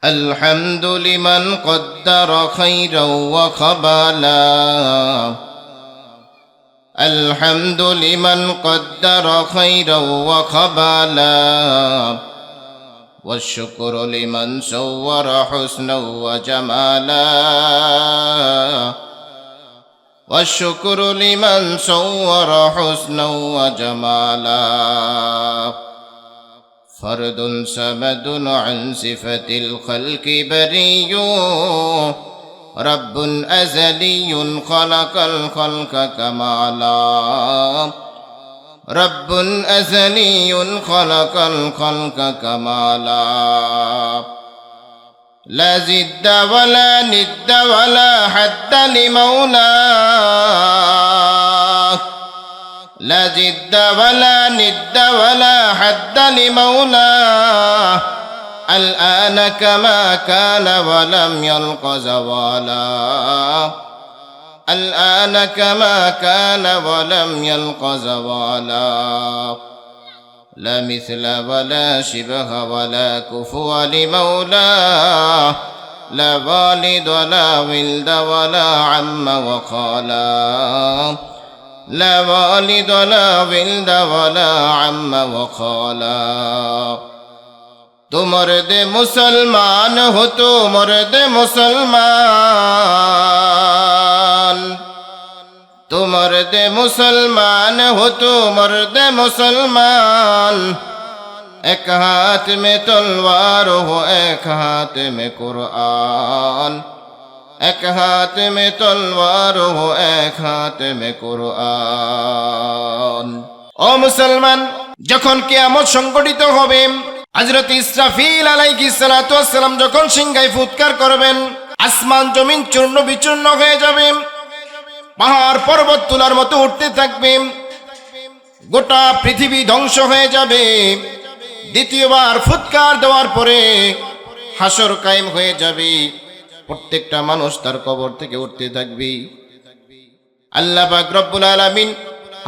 الحمد لمن قدر خيرا وخبالا. الحمد لمن قدر خيرا وخبالا، والشكر لمن صور حسنا وجمالا. والشكر لمن صور حسنا وجمالا. فرد صمد عن صفة الخلق بري، رب أزلي خلق الخلق كمالا. رب أزلي خلق الخلق كمالا. لا زد ولا ند ولا حد لمولاه. لا جد ولا ند ولا حد لمولاه. الآن كما كان ولم يلق زوالا. الآن كما كان ولم يلق زوالا. لا مثل ولا شبه ولا كفو لمولاه. لا والد ولا ولد ولا عم وخالا. لا والد ولا ولد ولا عم وخالا. تو مرد مسلمان ہو، تو مرد مسلمان. تو مرد مسلمان ہو، تو مرد مسلمان. ایک ہاتھ میں تلوار ہو، ایک ہاتھ میں قرآن. ایک ہاتھ میں تلوار ہو، ایک ہاتھ میں قرآن. ও মুসলমান, যখন কিয়ামত সংঘটিত হবে, হযরত ইসরাফিল আলাইহিস সালাতু ওয়াস সালাম যখন সিংহায় ফুৎকার করবেন, আসমান জমিন চূর্ণ বিচূর্ণ হয়ে যাবে, পাহাড় পর্বত তুলার মতো উঠতে থাকবে, গোটা পৃথিবী ধ্বংস হয়ে যাবে। দ্বিতীয়বার ফুৎকার দেওয়ার পরে হাসর কায়েম হয়ে যাবে, প্রত্যেকটা মানুষ তার কবর থেকে উঠতে থাকবে। আল্লাহ পাক রব্বুল আলামিন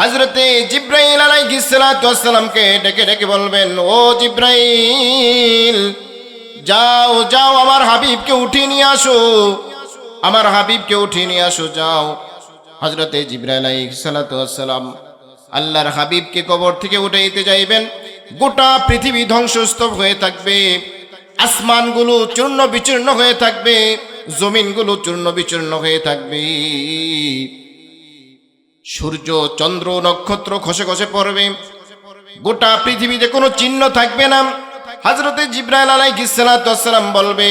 হযরতে জিবরাইল আলাইহিস সালাতু ওয়াস সালামকে ডেকে ডেকে বলবেন, ও জিবরাইল, যাও যাও আমার হাবিবকে উঠিয়ে নিয়ে আসো, আমার হাবিবকে উঠিয়ে নিয়ে আসো, যাও। হযরতে জিবরাইল আলাইহিস সালাতু ওয়াস সালাম আল্লাহর হাবিবকে কবর থেকে উঠাইতে যাইবেন, গোটা পৃথিবী ধ্বংসস্তূপ হয়ে থাকবে, আসমানগুলো চূর্ণ বিচূর্ণ হয়ে থাকবে, জমিনগুলো চূর্ণ বিচূর্ণ হয়ে থাকবে, সূর্য চন্দ্র নক্ষত্র খসে খসে পড়বে, গোটা পৃথিবীতে কোনো চিহ্ন থাকবে না। হযরতে জিবরাইল আলাইহিস সালাতু ওয়াস সালাম বলবে,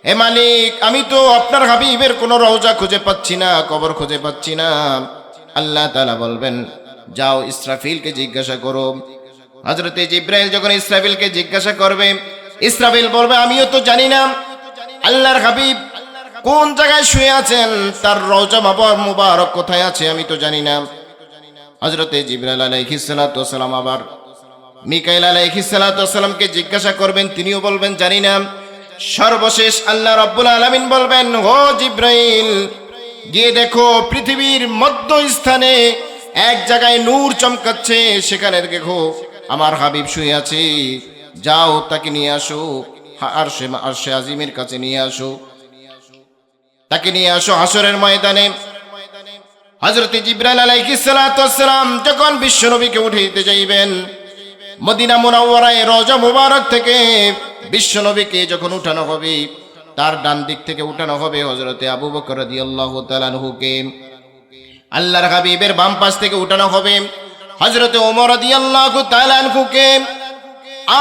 হে মালিক, আমি তো আপনার হাবিবের কোনো রওজা খুঁজে পাচ্ছি না, কবর খুঁজে পাচ্ছি না। আল্লাহ তাআলা বলবেন, যাও ইসরাফিলকে জিজ্ঞাসা করো। হযরতে জিবরাইল যখন ইসরাফিলকে জিজ্ঞাসা করবে, ইসরাফিল বলবে, আমিও তো জানি না আল্লাহর হাবিব কোন জায়গায় শুয়ে আছেন, তার রওজা মুবারক কোথায় আছে, আমি তো জানি না। হযরতে জিবরাইল আলাইহিস সালাতু ওয়াস সালাম আবার মিকাইল আলাইহিস সালাতু ওয়াস সালামকে জিজ্ঞাসা করবেন, তিনিও বলবেন জানি না। সর্বশেষ আল্লাহ রাব্বুল আলামিন বলবেন, ও জিবরাইল, গিয়ে দেখো পৃথিবীর মধ্যস্থানে এক জায়গায় নূর চমকাচ্ছে, সেখানে দেখো আমার হাবিব শুয়ে আছে, যাও তাকে নিয়ে আসো, আরশে আজিমের কাছে নিয়ে আসো, তাকে নিয়ে আসো হাসরের ময়দানে। হযরত জিবরাইল আলাইহিস সালাতু ওয়াস সালাম যখন বিশ্বনবীকে উঠাইতে যাইবেন, মদিনা মুনাওয়ারায় রওজা মুবারক থেকে বিশ্বনবীকে যখন উঠানো হবে, তার ডান দিক থেকে উঠানো হবে হযরতে আবু বকর রাদিয়াল্লাহু তাআলা আনহুকে। আল্লাহর হাবিবের বাম পাশ থেকে উঠানো হবে হযরতে ওমর রাদিয়াল্লাহু তাআলা আনহুকে।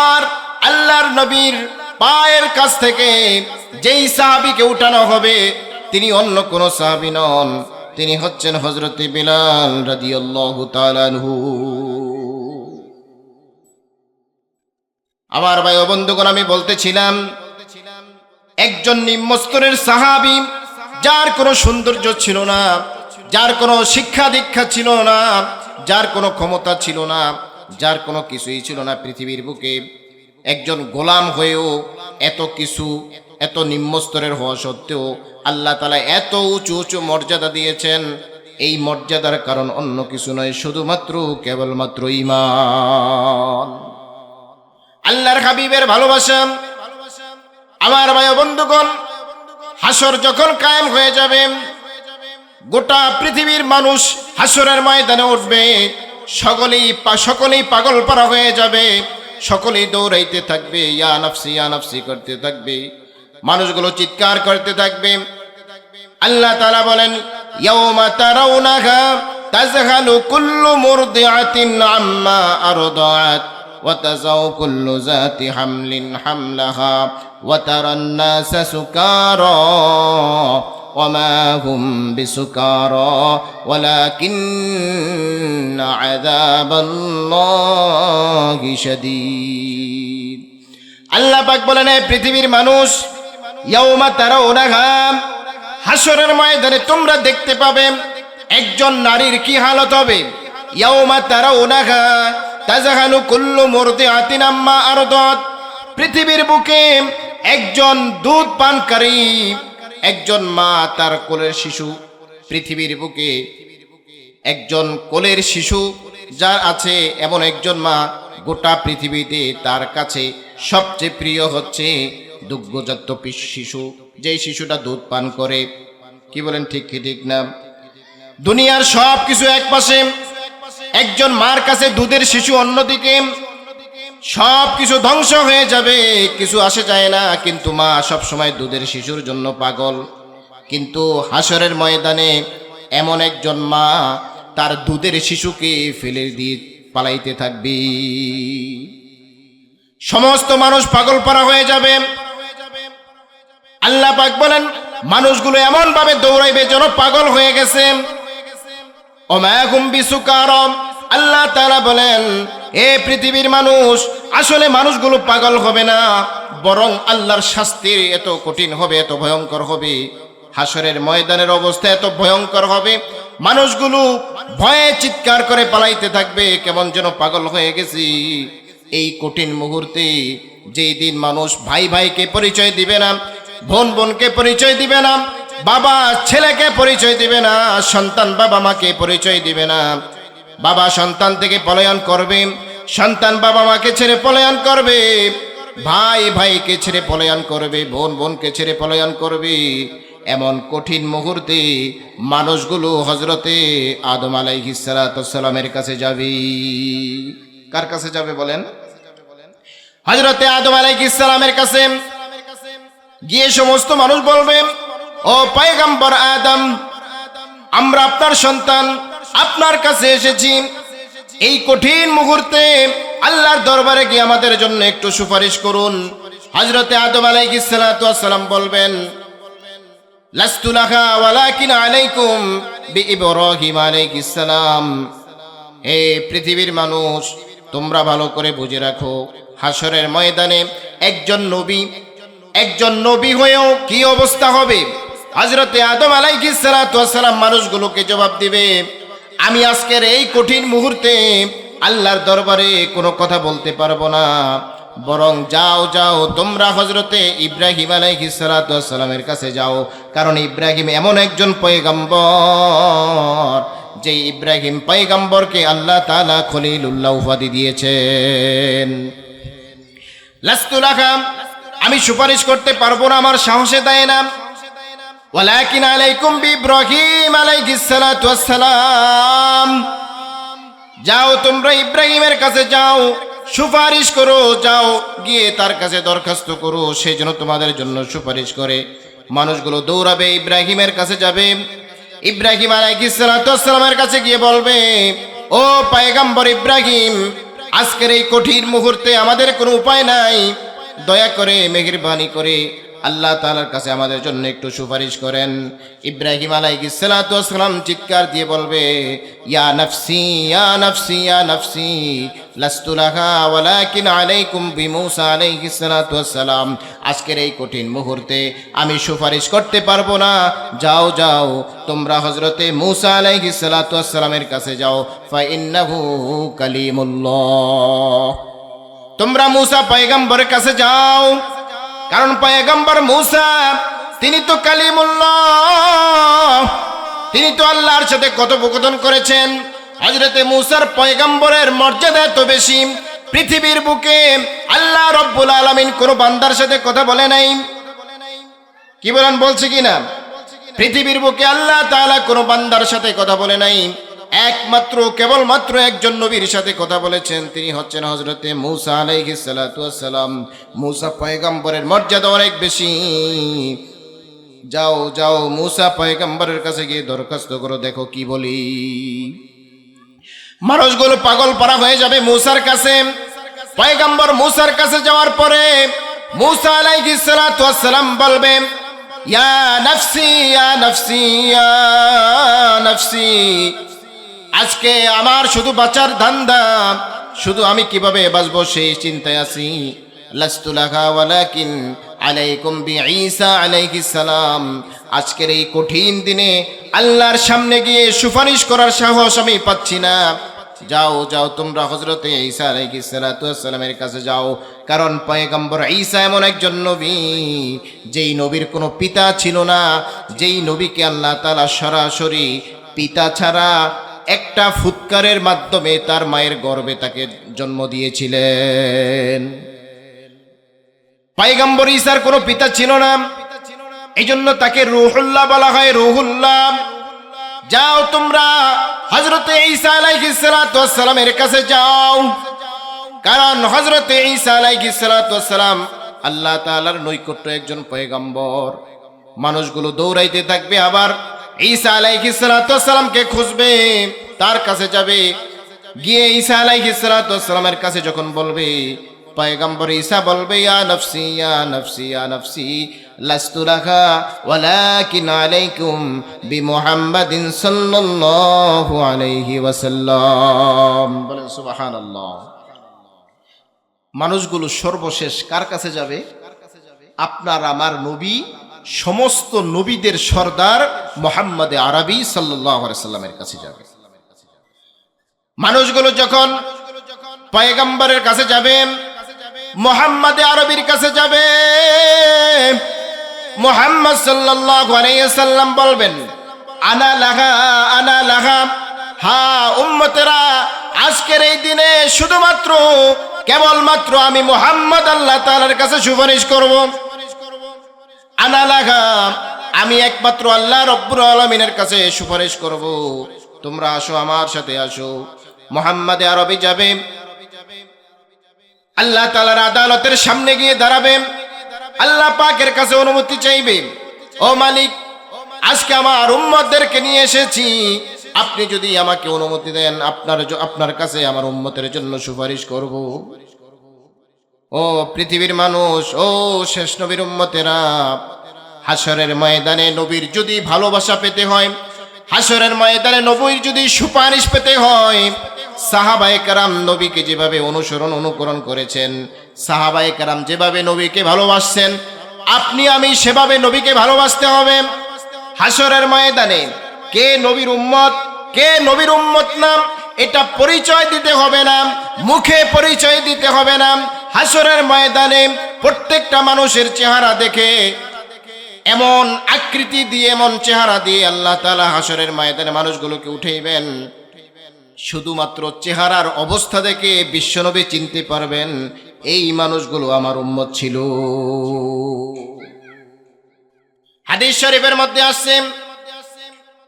আর আল্লাহর নবীর পায়ের কাছ থেকে যেই সাহাবীকে উঠানো হবে, তিনি অন্য কোন সাহাবী নন, তিনি হচ্ছেন হযরতে বিলাল রাদিয়াল্লাহু তাআলা আনহু। আমার ভাই ও বন্ধুগণ, আমি বলতেছিলাম, একজন নিম্নস্তরের সাহাবী, যার কোনো সৌন্দর্য ছিল না, যার কোনো শিক্ষা দীক্ষা ছিল না, যার কোনো ক্ষমতা ছিল না, যার কোনো কিছুই ছিল না পৃথিবীর বুকে, একজন গোলাম হয়েও এত কিছু, এত নিম্নস্তরের হওয়া সত্ত্বেও আল্লাহ তাআলা এত উঁচু উঁচু মর্যাদা দিয়েছেন। এই মর্যাদার কারণ অন্য কিছু নয়, শুধুমাত্র কেবলমাত্র ঈমান, আল্লাহর হাবিবের ভালোবাসা। আমার ভাই ও বন্ধুগণ, হাসর যখন কায়েম হয়ে যাবে, গোটা পৃথিবীর মানুষ হাসরের ময়দানে উঠবে, সকলেই পাগল পারা হয়ে যাবে, সকলেই দৌড়াইতে থাকবে, ইয়া নাফসি করতে থাকবে, মানুষগুলো চিৎকার করতে থাকবে। আল্লাহ তাআলা বলেন, ইয়াউমা তারাউনাহা তাযহালু কুল্লু মুরদিআতিন আম্মা আরদাআত ওয়া তাযাউ কুল্লু যাতি হামলিন হামলাহা ওয়া তারান নাসা সুকারা ওয়া মা হুম বিসুকারা ওয়ালাকিন্না আযাবাল্লাহি শাদীদ। আল্লাহ পাক বলেন, এই পৃথিবীর মানুষ, ইয়াউমা তারাউনাহা, হাসরের ময়দানে তোমরা দেখতে পাবে একজন নারীর কি হালত হবে। ইয়াউমা তারাউনাহা তাযহালু কুল্লু মুরদিআতিন আম্মা আরদাত, পৃথিবীর বুকে একজন দুধ পানকারী, একজন মা তার কোলের শিশু, পৃথিবীর বুকে একজন কোলের শিশু যার আছে, এমন একজন মা গোটা পৃথিবীতে তার কাছে সবচেয়ে প্রিয় হচ্ছে দুগ্ধজাত শিশু, যেই শিশুটা দুধ পান করে। কি বলেন, ঠিক কি ঠিক না? দুনিয়ার সব কিছু এক পাশে, একজন মার কাছে দুধের শিশু অন্যদিকে, সব কিছু ধ্বংস হয়ে যাবে, কিছু আসে যায় না, কিন্তু মা সব সময় দুধের শিশুর জন্য পাগল। কিন্তু হাসরের ময়দানে এমন একজন মা তার দুধের শিশুকে ফেলে দিয়ে পালাইতে থাকবে, সমস্ত মানুষ পাগল পারা হয়ে যাবে। আল্লাহ পাক বলেন, মানুষগুলো এমন ভাবে দৌড়াইবে যেন পাগল হয়ে গেছে। ওমা হুম বিসুকারা, আল্লাহ তাআলা বলেন, এ পৃথিবীর মানুষ, আসলে মানুষগুলো পাগল হবে না, বরং আল্লাহর শাস্তি এত কঠিন হবে, এত ভয়ঙ্কর হবে, হাসরের ময়দানের অবস্থা এত ভয়ঙ্কর হবে, মানুষগুলো ভয়ে চিৎকার করে পালাইতে থাকবে, কেমন যেন পাগল হয়ে গেছি। এই কঠিন মুহূর্তে, যেই দিন মানুষ ভাই ভাইকে পরিচয় দিবে না, বোন বোনকে পরিচয় দিবে না, বাবা ছেলেকে পরিচয় দিবে না, সন্তান বাবা মাকে পরিচয় দিবে না, বাবা সন্তান থেকে পলায়ন করবে, সন্তান বাবা মাকে ছেড়ে পলায়ন করবে, ভাই ভাইকে ছেড়ে পলায়ন করবে, বোন বোনকে ছেড়ে পলায়ন করবে। এমন কঠিন মুহূর্তে মানুষগুলো হযরতে আদম আলাইহিস সালামের কাছে যাবে। কার কাছে যাবে বলেন? হযরতে আদম আলাইহিস সালামের কাছে গিয়ে সমস্ত মানুষ বলবে, ও পয়গম্বর আদম, আমরা আপনার সন্তান, আপনার কাছে এসেছি, এই কঠিন মুহূর্তে আল্লাহর দরবারে গিয়ে আমাদের জন্য একটু সুপারিশ করুন। হযরতে আদম আলাইহিস সালাম বলবেন, লাস্তু লাকা ওয়ালাকিন আলাইকুম বিইব্রাহিম আলাইহিস সালাম। হে পৃথিবীর মানুষ, তোমরা ভালো করে বুঝে রাখো, হাসরের ময়দানে একজন নবী হয়েও কি অবস্থা হবে। হযরতে আদম আলাইহিস সালাম মানুষগুলোকে জবাব দিবে, আমি আজকের এই কঠিন মুহূর্তে আল্লাহর দরবারে কোনো কথা বলতে পারবো না, বরং যাও তোমরা হযরতে ইব্রাহিম আলাইহিস সালামের কাছে যাও, কারণ ইব্রাহিম এমন একজন পয়গম্বর, যে ইব্রাহিম পয়গম্বরকে আল্লাহ তাআলা খলিলুল্লাহ উপাধি দিয়েছেন। লাস্তু লাকা, আমি সুপারিশ করতে পারবো না, আমার সাহসে দেয় না, ওয়ালাকিন আলাইকুম বিইব্রাহিম আলাইহিস সালাম। যাও তোমরা ইব্রাহিমের কাছে যাও, সুপারিশ করো, যাও গিয়ে তার কাছে দরখাস্ত করো, সে যেন তোমাদের জন্য সুপারিশ করে। মানুষগুলো দৌড়াবে, ইব্রাহিমের কাছে যাবে, ইব্রাহিম আলাইহিস সালামের কাছে গিয়ে বলবে, ও পয়গম্বর ইব্রাহিম, আজকের এই কঠিন মুহূর্তে আমাদের কোনো উপায় নাই, দয়া করে মেহেরবানি করে আল্লাহ তাআলার কাছে আমাদের জন্য একটু সুপারিশ করেন। ইব্রাহিম আলাইহিস সালাম চিৎকার দিয়ে বলবে, ইয়া নাফসি ইয়া নাফসি ইয়া নাফসি লাস্তু লাকা ওয়ালাকিন আলাইকুম বিমূসা আলাইহিস সালাম। আজকের এই কঠিন মুহূর্তে আমি সুপারিশ করতে পারবো না, যাও তোমরা হযরতে মূসা আলাইহিস সালামের কাছে যাও, ফা ইন্নাহু কালিমুল্লাহ। তোমরা মূসা পয়গম্বরের কাছে যাও, কারণ পয়গম্বর মূসা তিনি তো কালিমুল্লাহ, তিনি তো আল্লাহর সাথে কথোপকথন করেছেন। হযরতে মূসার পয়গম্বরের মর্যাদা এত বেশি, পৃথিবীর বুকে আল্লাহ রব্বুল আলামিন কোন বান্দার সাথে কথা বলে নাই। কি বলেন, বলছে কি না? পৃথিবীর বুকে আল্লাহ তাআলা কোন বান্দার সাথে কথা বলে নাই, একমাত্র কেবলমাত্র একজন নবীর সাথে কথা বলেছেন। তিনি হচ্ছেন হযরতে মূসা আলাইহিস সালাতু ওয়াস সালাম। মূসা পয়গম্বরের মর্যাদা অনেক বেশি। যাও যাও মূসা পয়গম্বরের কাছে গিয়ে দরখাস্ত করো, দেখো কি বলি। মানুষগুলো পাগল পারা হয়ে যাবে মূসার কাছে। পয়গম্বর মূসার কাছে যাওয়ার পরে মূসা আলাইহিস সালাতু ওয়াস সালাম বলবে, ইয়া নফসি ইয়া নফসি ইয়া নফসি, আজকে আমার শুধু বাঁচার ধান্দা, শুধু আমি কিভাবে বাঁচবো সেই চিন্তায় আছি। লাস্তু লাকা ওয়ালাকিন আলাইকুম বিঈসা আলাইহিস সালাম, আজকের এই কঠিন দিনে আল্লাহর সামনে গিয়ে সুপারিশ করার সাহস আমি পাচ্ছি না। যাও যাও তোমরা হযরতে ঈসা আলাইহিস সালাতু ওয়াস সালামের কাছে যাও, কারণ পয়গম্বর ঈসা এমন একজন নবী যেই নবীর কোনো পিতা ছিল না, যেই নবীকে আল্লাহ তাআলা সরাসরি পিতা ছাড়া একটা ফুৎকারের মাধ্যমে তার মায়ের গর্ভে তাকে জন্ম দিয়েছিলেন। পয়গম্বর ঈসার কোনো পিতা ছিল না, এইজন্য তাকে রূহুল্লাহ বলা হয়, রূহুল্লাহ। যাও তোমরা হযরতে ঈসা আলাইহিস সালাতু ওয়াস সালামের কাছে যাও, কারণ হযরতে ঈসা আলাইহিস সালাতু ওয়াস সালাম আল্লাহ তাআলার নৈকট্য একজন পয়গম্বর। মানুষগুলো দৌড়াইতে থাকবে, আবার ঈসা আলাইহিস সালাতু ওয়াস সালামকে খুঁজবে, তার কাছে যাবে। গিয়ে ঈসা আলাইহিস সালাতু ওয়াস সালামের কাছে যখন বলবে, পয়গম্বর ঈসা বলবে, ইয়া নফসি ইয়া নফসি ইয়া নফসি লাস্তু লাকা ওয়ালাকিন আলাইকুম বিমুহাম্মাদিন সাল্লাল্লাহু আলাইহি ওয়াসাল্লাম। বলেন সুবহানাল্লাহ। মানুষগুলো সর্বশেষ কার কাছে যাবে? আপনার আমার নবী, সমস্ত নবীদের সর্দার মুহাম্মদে আরবি সাল্লাল্লাহু আলাইহি ওয়াসাল্লামের কাছে যাবে। মানুষগুলো যখন পয়গম্বরের কাছে যাবে, মুহাম্মদে আরবির কাছে যাবে, মুহাম্মদ সাল্লাল্লাহু আলাইহি ওয়াসাল্লাম বলবেন, আনা লাহা আনা লাহা, হ্যাঁ উম্মতেরা, আজকের এই দিনে শুধুমাত্র কেবলমাত্র আমি মুহাম্মদ আল্লাহ তাআলার কাছে সুপারিশ করব। আনা লাহা, আমি একমাত্র আল্লাহ রব্বুল আলামিনের কাছে সুপারিশ করব। তোমরা আসো, আমার সাথে আসো। মুহাম্মদে আরবি যাবে, আল্লাহ তাআলার আদালতের সামনে গিয়ে দাঁড়াবে, আল্লাহ পাকের কাছে অনুমতি চাইবে, ও মালিক, আজকে আমার উম্মতদেরকে নিয়ে এসেছি, আপনি যদি আমাকে অনুমতি দেন আপনার কাছে আমার উম্মতের জন্য সুপারিশ করব। ও পৃথিবীর মানুষ, ও শেষ নবীর উম্মতেরা, হাসরের ময়দানে নবীর যদি ভালোবাসা পেতে হয়, হাসরের ময়দানে নবীর যদি সুপারিশ পেতে হয়, সাহাবায়ে কেরাম নবীকে যেভাবে অনুকরণ করেছেন, সাহাবায়ে কেরাম যেভাবে নবীকে ভালোবাসছেন, আপনি আমি সেভাবে নবীকে ভালোবাসতে হবে। হাসরের ময়দানে কে নবীর উম্মত, কে নবীর উম্মত না, এটা পরিচয় দিতে হবে না, মুখে পরিচয় দিতে হবে না। হাসরের ময়দানে প্রত্যেকটা মানুষের চেহারা দেখে, এমন আকৃতি দিয়ে, এমন চেহারা দিয়ে আল্লাহ তাআলা হাসরের ময়দানে মানুষগুলোকে উঠাইবেন, শুধুমাত্র চেহারার অবস্থা দেখে বিশ্বনবী চিনতে পারবেন এই মানুষগুলো আমার উম্মত ছিল। হাদিস শরীফের মধ্যে আসছে,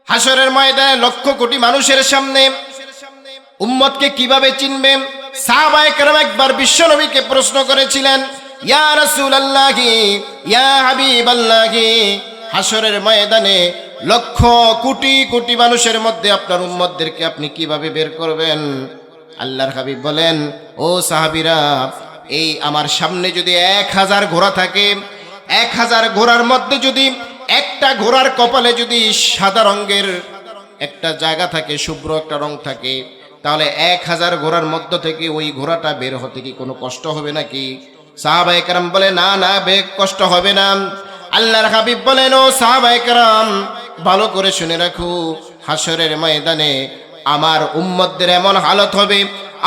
হাসরের ময়দানে লক্ষ কোটি মানুষের সামনে উম্মতকে কিভাবে চিনবে? সাহাবায়ে কেরাম একবার বিশ্বনবীকে প্রশ্ন করেছিলেন, ইয়া রাসূলুল্লাহি ইয়া হাবিবাল্লাহি, হাসরের ময়দানে লক্ষ কোটি কোটি মানুষের মধ্যে আপনার উম্মতদেরকে আপনি কিভাবে বের করবেন? আল্লাহর হাবিব বলেন, ও সাহাবীরা, এই আমার সামনে যদি 1000 ঘোড়া থাকে, 1000 ঘোড়ার মধ্যে যদি একটা ঘোড়ার কপালে যদি সাদা রঙের একটা জায়গা থাকে, শুভ্র একটা রং থাকে, তাহলে 1000 ঘোড়ার মধ্য থেকে ওই ঘোড়াটা বের হতে কি কোনো কষ্ট হবে নাকি? সাহাবায়ে কেরাম বলে, না না, কষ্ট হবে না। আল্লাহর হাবিব বলেন, ও সাহাবায়ে কেরাম, ভালো করে শুনে রাখো, হাসরের ময়দানে আমার উম্মতদের এমন হালত হবে,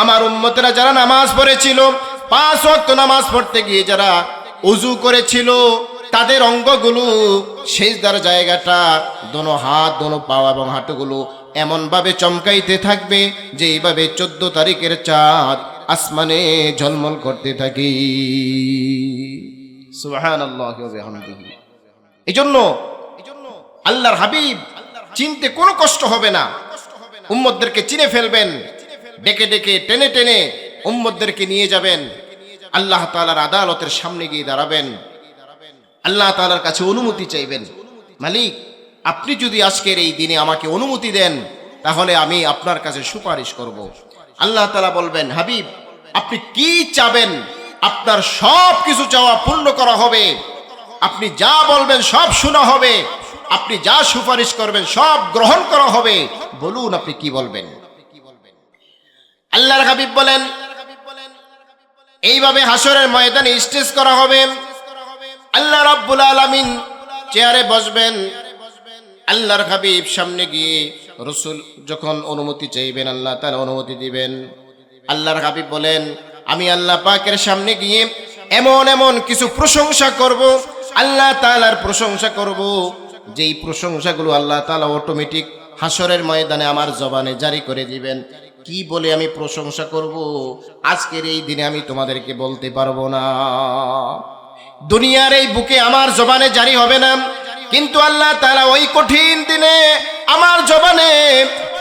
আমার উম্মতেরা যারা নামাজ পড়েছিল, 5 ওয়াক্ত নামাজ পড়তে গিয়ে যারা ওযু করেছিল, তাদের অঙ্গগুলো, সিজদার জায়গাটা, দোনো হাত, দোনো পা এবং হাঁটুগুলো এমন ভাবে চমকাইতে থাকবে যে এইভাবে 14 তারিখের চাঁদ আসমানে ঝলমল করতে থাকে। সুবহানাল্লাহি ওয়া বিহামদিহি। এজন্য আল্লাহর হাবিব চিনতে কোনো কষ্ট হবে না, উম্মতদেরকে চিনে ফেলবেন, ডেকে ডেকে টেনে টেনে উম্মতদেরকে নিয়ে যাবেন, আল্লাহ তাআলার আদালতের সামনে গিয়ে দাঁড়াবেন, আল্লাহ তাআলার কাছে অনুমতি চাইবেন, মালিক আপনি যদি আজকের এই দিনে আমাকে অনুমতি দেন তাহলে আমি আপনার কাছে সুপারিশ করব। আল্লাহ তাআলা বলবেন, হাবিব আপনি কি চাবেন, আপনার সব কিছু চাওয়া পূর্ণ করা হবে, আপনি যা বলবেন সব শোনা হবে, আপনি যা সুপারিশ করবেন সব গ্রহণ করা হবে, বলুন আপনি কি বলবেন। আল্লাহর হাবিব বলেন, এইভাবে হাসরের ময়দানে স্টেজ করা হবে, আল্লাহ রাব্বুল আলামিন চেয়ারে বসবেন, আল্লাহর হাবিব সামনে গিয়ে রাসূল যখন অনুমতি চাইবেন আল্লাহ তাআলা অনুমতি দিবেন। আল্লাহর হাবিব বলেন, আমি আল্লাহ পাকের সামনে গিয়ে এমন এমন কিছু প্রশংসা করব, আল্লাহ তাআলার প্রশংসা করব, যেই প্রশংসাগুলো আল্লাহ তাআলা অটোমেটিক হাসরের ময়দানে আমার জবানে জারি করে দিবেন। কি বলে আমি প্রশংসা করব আজকের এই দিনে আমি তোমাদেরকে বলতে পারবো না, দুনিয়ার এই বুকে আমার জবানে জারি হবে না, কিন্তু আল্লাহ তাআলা ওই কঠিন দিনে আমার জবানে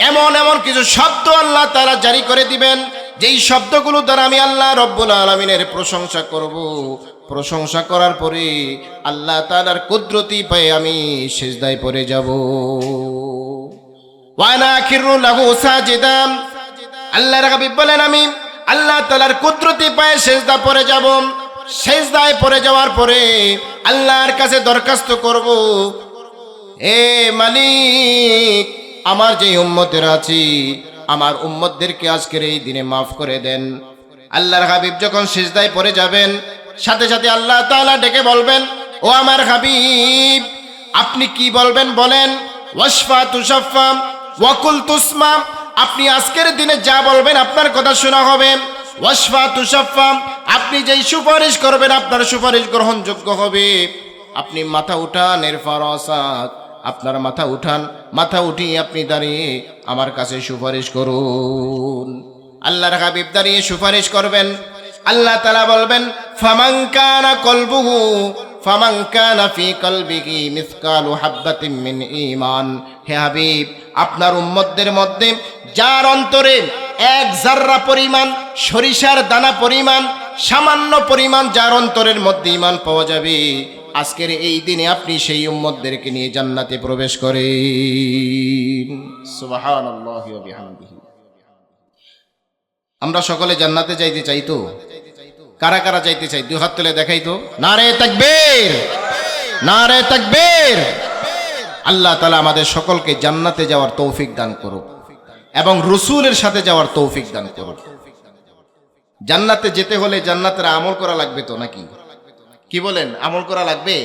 এমন এমন কিছু শব্দ আল্লাহ তাআলা জারি করে দিবেন, যেই শব্দগুলো দ্বারা আমি আল্লাহ রব্বুল আলামিনের প্রশংসা করব। প্রশংসা করার পরে আল্লাহ তাআলার কুদরতি পেয়ে আমি সিজদায় পড়ে যাব। ওয়া আনা আখিরু লাহু সাজিদাম, আল্লাহর হাবিব বলেন আমি আল্লাহ তাআলার কুদরতি পায়ে সিজদা পড়ে যাব। সিজদায় পড়ে যাওয়ার পরে আল্লাহর কাছে দরখাস্ত করব, হে মালিক আমার যে উম্মতের আছি আমার উম্মতদেরকে আজকের এই দিনে মাফ করে দেন। আল্লাহর হাবিব যখন সিজদায় পড়ে যাবেন সাথে সাথে আল্লাহ তাআলা ডেকে বলবেন, ও আমার হাবিব আপনি কি বলবেন বলেন, ওয়াশফা তুশাফা ওয়াকুল তুসমা, আপনি আজকের দিনে যা বলবেন আপনার কথা শোনা হবে। ওয়াশফা তুশাফা, আপনি যেই সুপারিশ করবেন আপনার সুপারিশ গ্রহণযোগ্য হবে। আপনি মাথা উঠান, ইরফা রাসাক, আপনার মাথা উঠান, মাথা উঠিয়ে আপনি দাঁড়িয়ে আমার কাছে সুপারিশ করুন। আল্লাহর হাবিব দাঁড়িয়ে সুপারিশ করবেন, আল্লাহ তাআলা বলবেন, ফামান কানা কলবুহু ফামান কানা ফি কলবিহি মিসকালু হাববাতিন মিন ঈমান, হে হাবিব আপনার উম্মতদের মধ্যে যার অন্তরে এক জাররা পরিমাণ সরিষার দানা পরিমাণ সামান্য পরিমাণ যার অন্তরের মধ্যে ঈমান পাওয়া যাবে, আজকের এই দিনে আপনি সেই উম্মতদেরকে নিয়ে জান্নাতে প্রবেশ করেন। সুবহানাল্লাহি ওয়া বিহামদিহি। আমরা সকলে জান্নাতে যাইতে চাই তো? কারা কারা যাইতে চাই দুই হাত তুলে দেখাই তো। নারে তাকবীর, নারে তাকবীর। আল্লাহ তাআলা আমাদের সকলকে জান্নাতে যাওয়ার তৌফিক দান করুক এবং রাসূলের সাথে যাওয়ার তৌফিক দান করুক। জান্নাতে যেতে হলে জান্নাতের আমল করা লাগবে তো নাকি? কি বলেন, আমল করা লাগবে?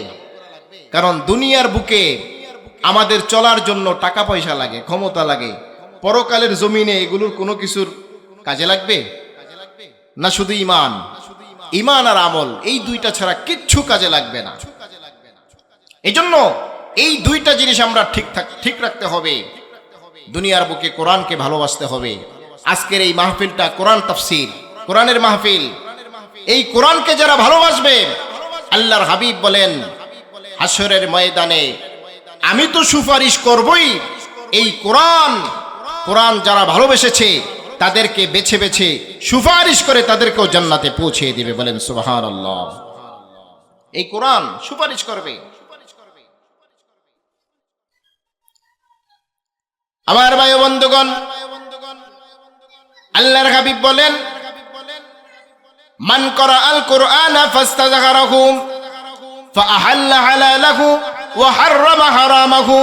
কারণ দুনিয়ার বুকে আমাদের চলার জন্য টাকা পয়সা লাগে, ক্ষমতা লাগে, পরকালের জমিনে এগুলোর কোনো কিছুর কাজে লাগবে না? শুধু ঈমান, ঈমান আর আমল এই দুইটা ছাড়া কিচ্ছু কাজে লাগবে না। এজন্য এই দুইটা জিনিস আমরা ঠিক রাখতে হবে। দুনিয়ার বুকে কোরআনকে ভালোবাসতে হবে। আজকের এই মাহফিলটা কোরআন তাফসীর, কোরআনের মাহফিল। এই কোরআনকে যারা ভালোবাসবে, আল্লাহর হাবিব বলেন হাসরের ময়দানে আমি তো সুপারিশ করবই, এই কোরআন যারা ভালোবেসেছে তাদেরকে বেছে বেছে সুপারিশ করে তাদেরকেও জান্নাতে পৌঁছে দিবে। বলেন সুবহানাল্লাহ। এই কোরআন সুপারিশ করবে। আমার ভাই ও বন্ধুগণ, আল্লাহর হাবিব বলেন মান করা আল কোরআন ফাস্তাযকারাহু ফাআহাল্লা হালালাহু ওয়া হাররামা হারামাহু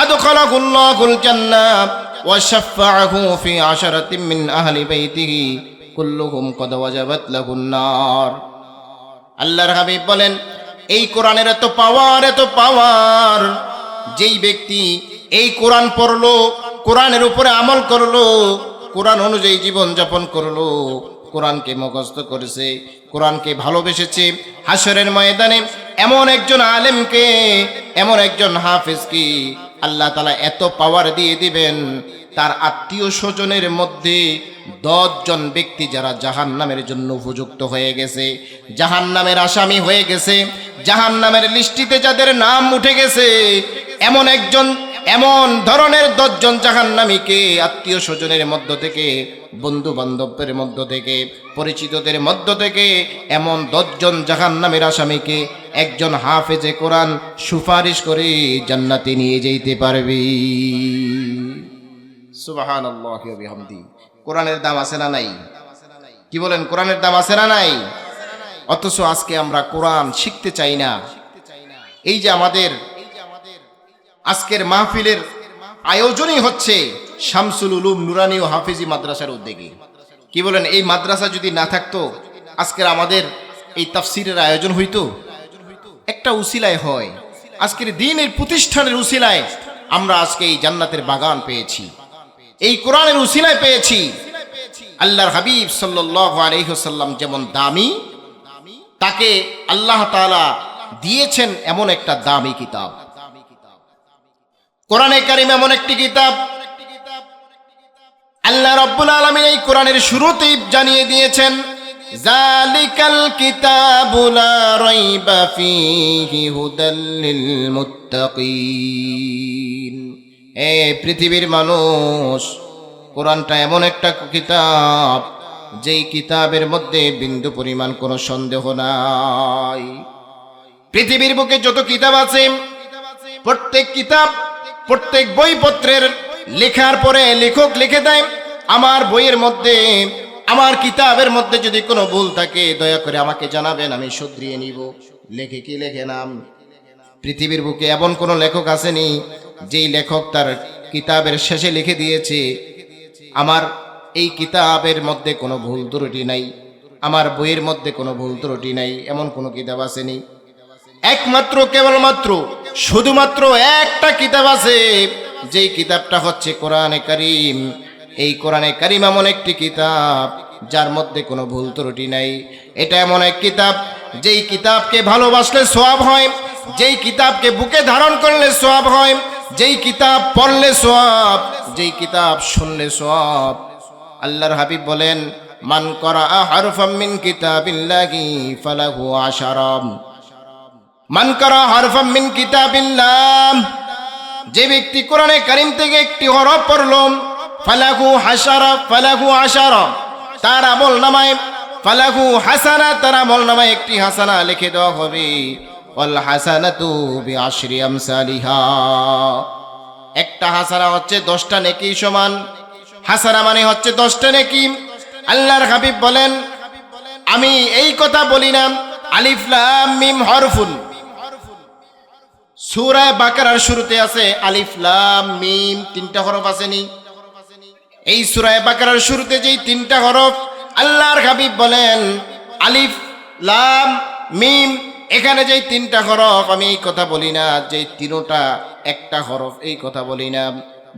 আদখালাহুল্লাহুল জান্নাহ ওয়া শাফাআহু ফি আশরাতিন মিন আহলি বাইতিহি কুল্লুহুম ক্বাদ ওয়াজাবাত লাহুন নার। আল্লাহর হাবিব বলেন এই কোরআনের এত পাওয়ার, যেই ব্যক্তি এই কোরআন পড়লো, কোরআনের উপরে আমল করলো, কোরআন অনুযায়ী জীবন যাপন করলো, কোরআনকে মুখস্থ করেছে, কোরআনকে ভালোবেসেছে, হাসরের ময়দানে এমন একজন আলেমকে, এমন একজন হাফেজকে আল্লাহ তাআলা এত পাওয়ার দিয়ে দিবেন, তার আত্মীয় স্বজনের মধ্যে 10 জন ব্যক্তি যারা জাহান্নামের জন্য উপযুক্ত হয়ে গেছে, জাহান্নামের আসামি হয়ে গেছে, জাহান্নামের লিস্টিতে যাদের নাম উঠে গেছে, এমন ধরনের 10 জন জাহান্নামীকে আত্মীয় স্বজনের মধ্য থেকে, বন্ধু বান্ধবের মধ্য থেকে, পরিচিতদের মধ্য থেকে এমন 10 জন জাহান্নামের আসামিকে একজন হাফেজে কোরআন সুপারিশ করে জান্নাতে নিয়ে যেতে পারবে। সুবহানাল্লাহি ওয়া বিহামদি। কোরআনের দাম আছে না নাই? কি বলেন, কোরআনের দাম আছে না নাই? অথচ আজকে আমরা কোরআন শিখতে চাই না। এই যে আমাদের আজকের মাহফিলের আয়োজনই হচ্ছে শামসুল উলুম নুরানি ও হাফিজি মাদ্রাসার উদ্যোগে। কি বলেন, এই মাদ্রাসা যদি না থাকতো আজকের আমাদের এই তাফসিরের আয়োজন হইতো? একটা উসিলায় হয়, আজকের দ্বীনের প্রতিষ্ঠানের উসিলায় আমরা আজকে এই জান্নাতের বাগান পেয়েছি, এই কোরআনের উসিলায় পেয়েছি। আল্লাহর হাবিব সাল্লাল্লাহু আলাইহি ওয়াসাল্লাম যেমন দামি, তাকে আল্লাহ তাআলা দিয়েছেন এমন একটা দামি কিতাব। কোরআনে কারীম এমন একটি কিতাব, আল্লাহ রাব্বুল আলামিন এই কোরআনের শুরুতেই জানিয়ে দিয়েছেন, যালিকাল কিতাবু লা রাইবা ফীহি হুদাল লিল মুত্তাকিন। পৃথিবীর মানুষ, কোরআনটা এমন একটা কিতাব যেই কিতাবের মধ্যে বিন্দু পরিমাণ কোনো সন্দেহ নাই। পৃথিবীর বুকে যত কিতাব আছে, প্রত্যেক কিতাব, প্রত্যেক বইপত্রের লেখার পরে লেখক লিখে দেয়, আমার বইয়ের মধ্যে, আমার কিতাবের মধ্যে যদি কোনো ভুল থাকে দয়া করে আমাকে জানাবেন, আমি শুধরিয়ে নিব। লেখে কি লেখে নাম? পৃথিবীর বুকে এমন কোনো লেখক আসেনি যেই লেখক তার কিতাবের শেষে লিখে দিয়েছে, আমার এই কিতাবের মধ্যে কোনো ভুল ত্রুটি নাই, আমার বইয়ের মধ্যে কোনো ভুল ত্রুটি নাই, এমন কোনো কিতাব আসেনি। একমাত্র, কেবলমাত্র, শুধুমাত্র একটা কিতাব আছে, যেই কিতাবটা হচ্ছে কোরআনে কারীম। এই কোরআনে কারীম এমন একটি কিতাব যার মধ্যে কোনো ভুল ত্রুটি নাই। এটা এমন এক কিতাব, যেই কিতাবকে ভালোবাসলে সওয়াব হয়, যেই কিতাবকে বুকে ধারণ করলে সওয়াব হয়, যেই কিতাব পড়লে সওয়াব, যেই কিতাব শুনলে সওয়াব। আল্লাহর হাবিব বলেন, মান করাআ হারফাম মিন কিতাবিল্লাহি ফালাহু আশারাম। মান করা হারফাম মিন কিতাবিল্লাহ, যে ব্যক্তি কোরআনে কারীম থেকে একটি হরফ পড়ল, ফালাহু হাসারা, ফালাহু আশারা, তার আমল নামায়, ফালাহু হাসানা, তার আমল নামায় একটি হাসানা লিখে দেওয়া হবে। ওয়াল হাসানাতু বিআশরি আমসালিহা, একটা হাসানা হচ্ছে 10টা নেকি সমান। হাসানা মানে হচ্ছে 10টা নেকি। আল্লাহর হাবিব বলেন, আমি এই কথা বলি না, আলিফ লাম মিম হরফুন। সূরা বাকারার শুরুতে আছে আলিফ লাম মিম, 3টা হরফ আসেনি? এই সূরা বাকারার শুরুতে যেই 3টা হরফ, আল্লাহর হাবিব বলেন আলিফ লাম মিম, এখানে যেই 3টা হরফ, আমি এই কথা বলি না যে 3টা একটা হরফ, এই কথা বলি না।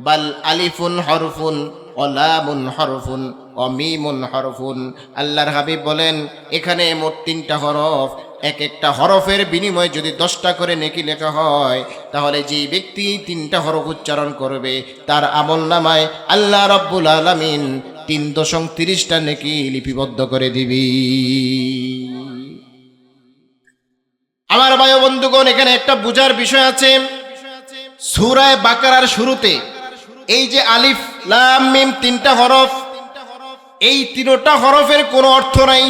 বাল আলিফুন হরফুন ও লামুন হরফুন ও মিমুন হরফুন। আল্লাহর হাবিব বলেন এখানে মোট 3টা হরফ, এক একটা হরফের বিনিময়ে যদি 10টা করে নেকি লেখা হয়, তাহলে যে ব্যক্তি 3টা হরফ উচ্চারণ করবে তার আমল নামায় আল্লাহ রাব্বুল আলামিন 3.30টা নেকি লিপিবদ্ধ করে দিবি। আমার ভাই ও বন্ধুগণ, এখানে একটা বুঝার বিষয় আছে। সূরা বাকারার শুরুতে এই যে আলিফ লাম মিম 3টা হরফ, এই 3টা হরফের কোনো অর্থ নাই।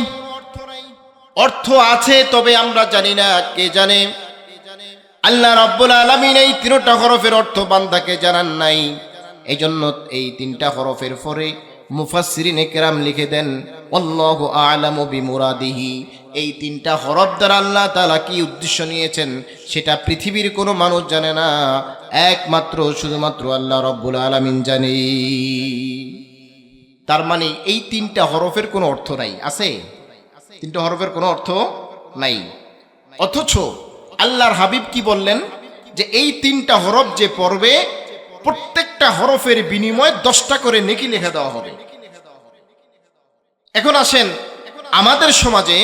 অর্থ আছে, তবে আমরা জানি না, কে জানে? আল্লাহ রাব্বুল আলামিন এই 3টা হরফের অর্থ বান্দাকে জানান নাই। এইজন্য এই 3টা হরফের পরে মুফাসসিরিনে কেরাম লিখে দেন, আল্লাহু আ'লামু বিমুরাদিহি। এই 3টা হরফ দ্বারা আল্লাহ তাআলা কি উদ্দেশ্য নিয়েছেন সেটা পৃথিবীর কোনো মানুষ জানে না, একমাত্র শুধুমাত্র আল্লাহ রাব্বুল আলামিন জানে। তার মানে এই 3টা হরফের কোনো অর্থ নাই। আছে? 3টা হরফের কোনো অর্থ নাই। অথচ আল্লাহর হাবিব কি বললেন, যে এই 3টা হরফ যে পড়বে, প্রত্যেকটা হরফের বিনিময়ে 10টা করে নেকি লেখা দেওয়া হবে। এখন আসেন, আমাদের সমাজে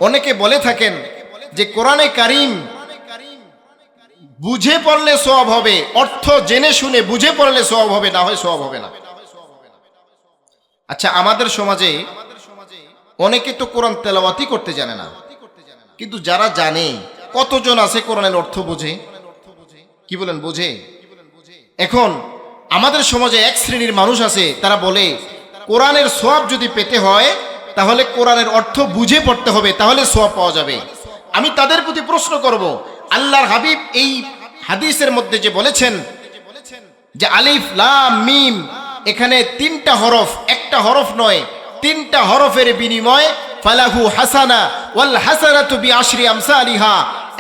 অনেকে বলে থাকেন যে কোরআনে কারীম বুঝে পড়লে সওয়াব হবে, অর্থ জেনে শুনে বুঝে পড়লে সওয়াব হবে, না হয় সওয়াব হবে না। আচ্ছা, আমাদের সমাজে অনেকে তো কোরআন তেলাওয়াতই করতে জানে না, কিন্তু যারা জানে কতজন আছে কোরআনের অর্থ বোঝে? কি বলেন, বোঝে? এখন আমাদের সমাজে এক শ্রেণীর মানুষ আছে, তারা বলে কোরআনের সওয়াব যদি পেতে হয় তাহলে কোরআনের অর্থ বুঝে পড়তে হবে, তাহলে সওয়াব পাওয়া যাবে। আমি তাদের প্রতি প্রশ্ন করব, আল্লাহর হাবিব এই হাদিসের মধ্যে যে বলেছেন যে আলিফ লাম মিম, এখানে 3টা হরফ, একটা হরফ নয়, 3টা হরফের বিনিময়ে ফালাহু হাসানা ওয়াল হাসানাতু বিআশরি আমসালিহা,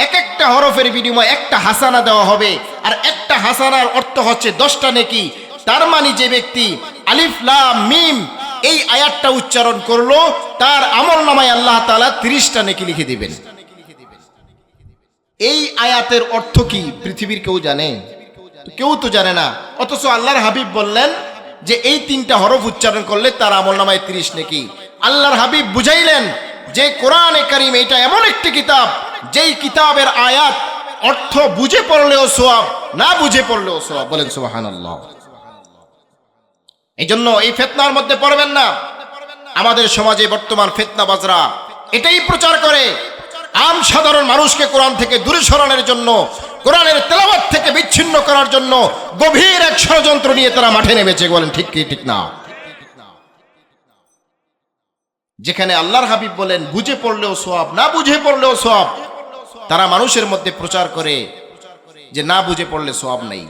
এক একটা হরফের বিনিময়ে একটা হাসানা দেওয়া হবে, আর একটা হাসানার অর্থ হচ্ছে 10টা নেকি। তার মানে যে ব্যক্তি আলিফ লাম মিম এই আয়াতটা উচ্চারণ করলো, তার আমলনামায় আল্লাহ তাআলা 30টা নেকি লিখে দিবেন। এই আয়াতের অর্থ কি পৃথিবীর কেউ জানে? কেউ তো জানে না। অথচ আল্লাহর হাবিব বললেন যে এই 3টা হরফ উচ্চারণ করলে তার আমলনামায় 30 নেকি। আল্লাহর হাবিব বুঝাইলেন যে কোরআনে কারীম এটা এমন একটি কিতাব, যেই কিতাবের আয়াত অর্থ বুঝে পড়লেও সওয়াব, না বুঝে পড়লেও সওয়াব। বলেন সুবহানাল্লাহ। এই জন্য এই ফিতনার মধ্যে পড়বেন না। আমাদের সমাজে বর্তমান ফিতনাবাজরা এটাই প্রচার করে, আম সাধারণ মানুষকে কোরআন থেকে দূরে সরানোর জন্য, কোরআনের তেলাওয়াত থেকে বিচ্ছিন্ন করার জন্য গভীর এক ষড়যন্ত্র নিয়ে তারা মাঠে নেমেছে। বলেন ঠিক কি ঠিক না? যেখানে আল্লাহর হাবিব বলেন বুঝে পড়লেও সওয়াব, না বুঝে পড়লেও সওয়াব, তারা মানুষের মধ্যে প্রচার করে যে না বুঝে পড়লে সওয়াব নাই।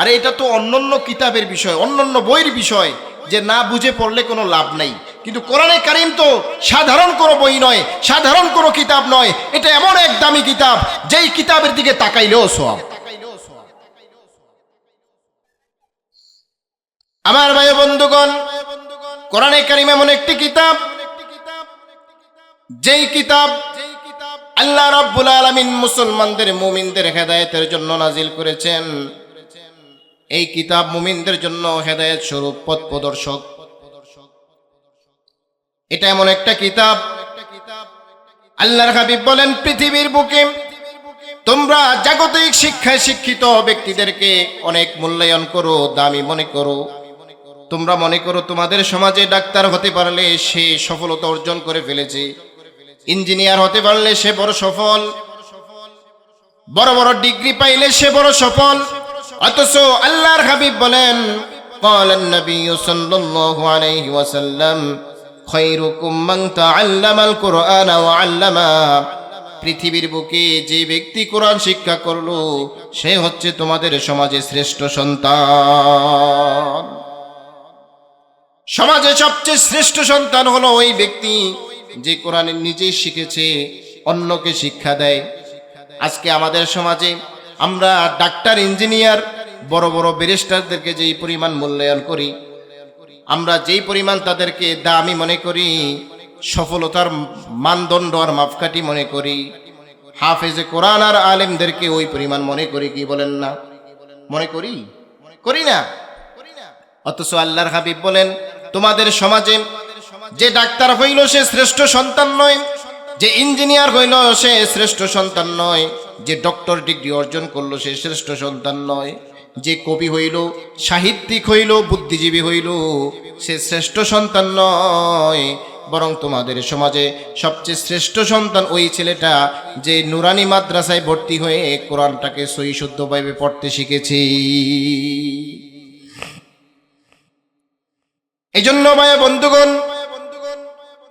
আরে এটা তো অন্যান্য কিতাবের বিষয়, অন্যান্য বইয়ের বিষয়, যে না বুঝে পড়লে কোনো লাভ নাই। কিন্তু কোরআনে কারীম তো সাধারণ কোনো বই নয়, সাধারণ কোনো কিতাব নয়, এটা এমন এক দামি কিতাব যেই কিতাবের দিকে তাকাইলেও সওয়াব। আমার ভাই বন্ধুগণ, কোরআনে কারীম এমন একটি কিতাব, যেই কিতাব আল্লাহ রাব্বুল আলামিন মুসলমানদের, মুমিনদের হেদায়েতের জন্য নাজিল করেছেন। এই কিতাব মুমিনদের জন্য হেদায়েত স্বরূপ, পথ প্রদর্শক। এটা এমন একটা কিতাব, আল্লাহর হাবিব বলেন পৃথিবীর বুকে তোমরা জাগতিক শিক্ষায় শিক্ষিত ব্যক্তিদেরকে অনেক মূল্যায়ন করো, দামি মনে করো। তোমরা মনে করো তোমাদের সমাজে ডাক্তার হতে পারলে সে সফলতা অর্জন করে ফেলেছে, ইঞ্জিনিয়ার হতে পারলে সে বড় সফল, বড় বড় ডিগ্রি পাইলে সে বড় সফল। অথচ আল্লাহর হাবিব বলেন قال النبي صلى الله عليه وسلم خيركم من تعلم القرآن وعلمه, পৃথিবীর বুকে যে ব্যক্তি কোরআন শিক্ষা করলো সে হচ্ছে তোমাদের সমাজে শ্রেষ্ঠ সন্তান। সমাজে সবচেয়ে শ্রেষ্ঠ সন্তান হলো ওই ব্যক্তি যে কোরআন নিজেই শিখেছে, অন্যকে শিক্ষা দেয়। আজকে আমাদের সমাজে আমরা ডাক্তার, ইঞ্জিনিয়ার, বড় বড় ব্যারিস্টারদেরকে যেই পরিমাণ মূল্যায়ন করি, আমরা যেই পরিমাণ তাদেরকে দামি মনে করি, সফলতার মানদণ্ড আর মাপকাঠি মনে করি, হাফেজে কোরআন আর আলেমদেরকে ওই পরিমাণ মনে করি কি বলেন না? মনে করি? করি না। অথচ আল্লাহর হাবিব বলেন তোমাদের সমাজে যে ডাক্তার হইল সে শ্রেষ্ঠ সন্তান নয়, যে ইঞ্জিনিয়ার হইল সে শ্রেষ্ঠ সন্তান নয়, যে ডক্টর ডিগ্রি অর্জন করলো সে শ্রেষ্ঠ সন্তান নয়, যে কবি হইল, সাহিত্যিক হইল, বুদ্ধিজীবী হইল সে শ্রেষ্ঠ সন্তান নয়, বরং তোমাদের সমাজে সবচেয়ে শ্রেষ্ঠ সন্তান ওই ছেলেটা যে নুরানি মাদ্রাসায় ভর্তি হয়ে কোরআনটাকে সহি শুদ্ধভাবে পড়তে শিখেছে। এই জন্য ভাই বন্ধুগণ,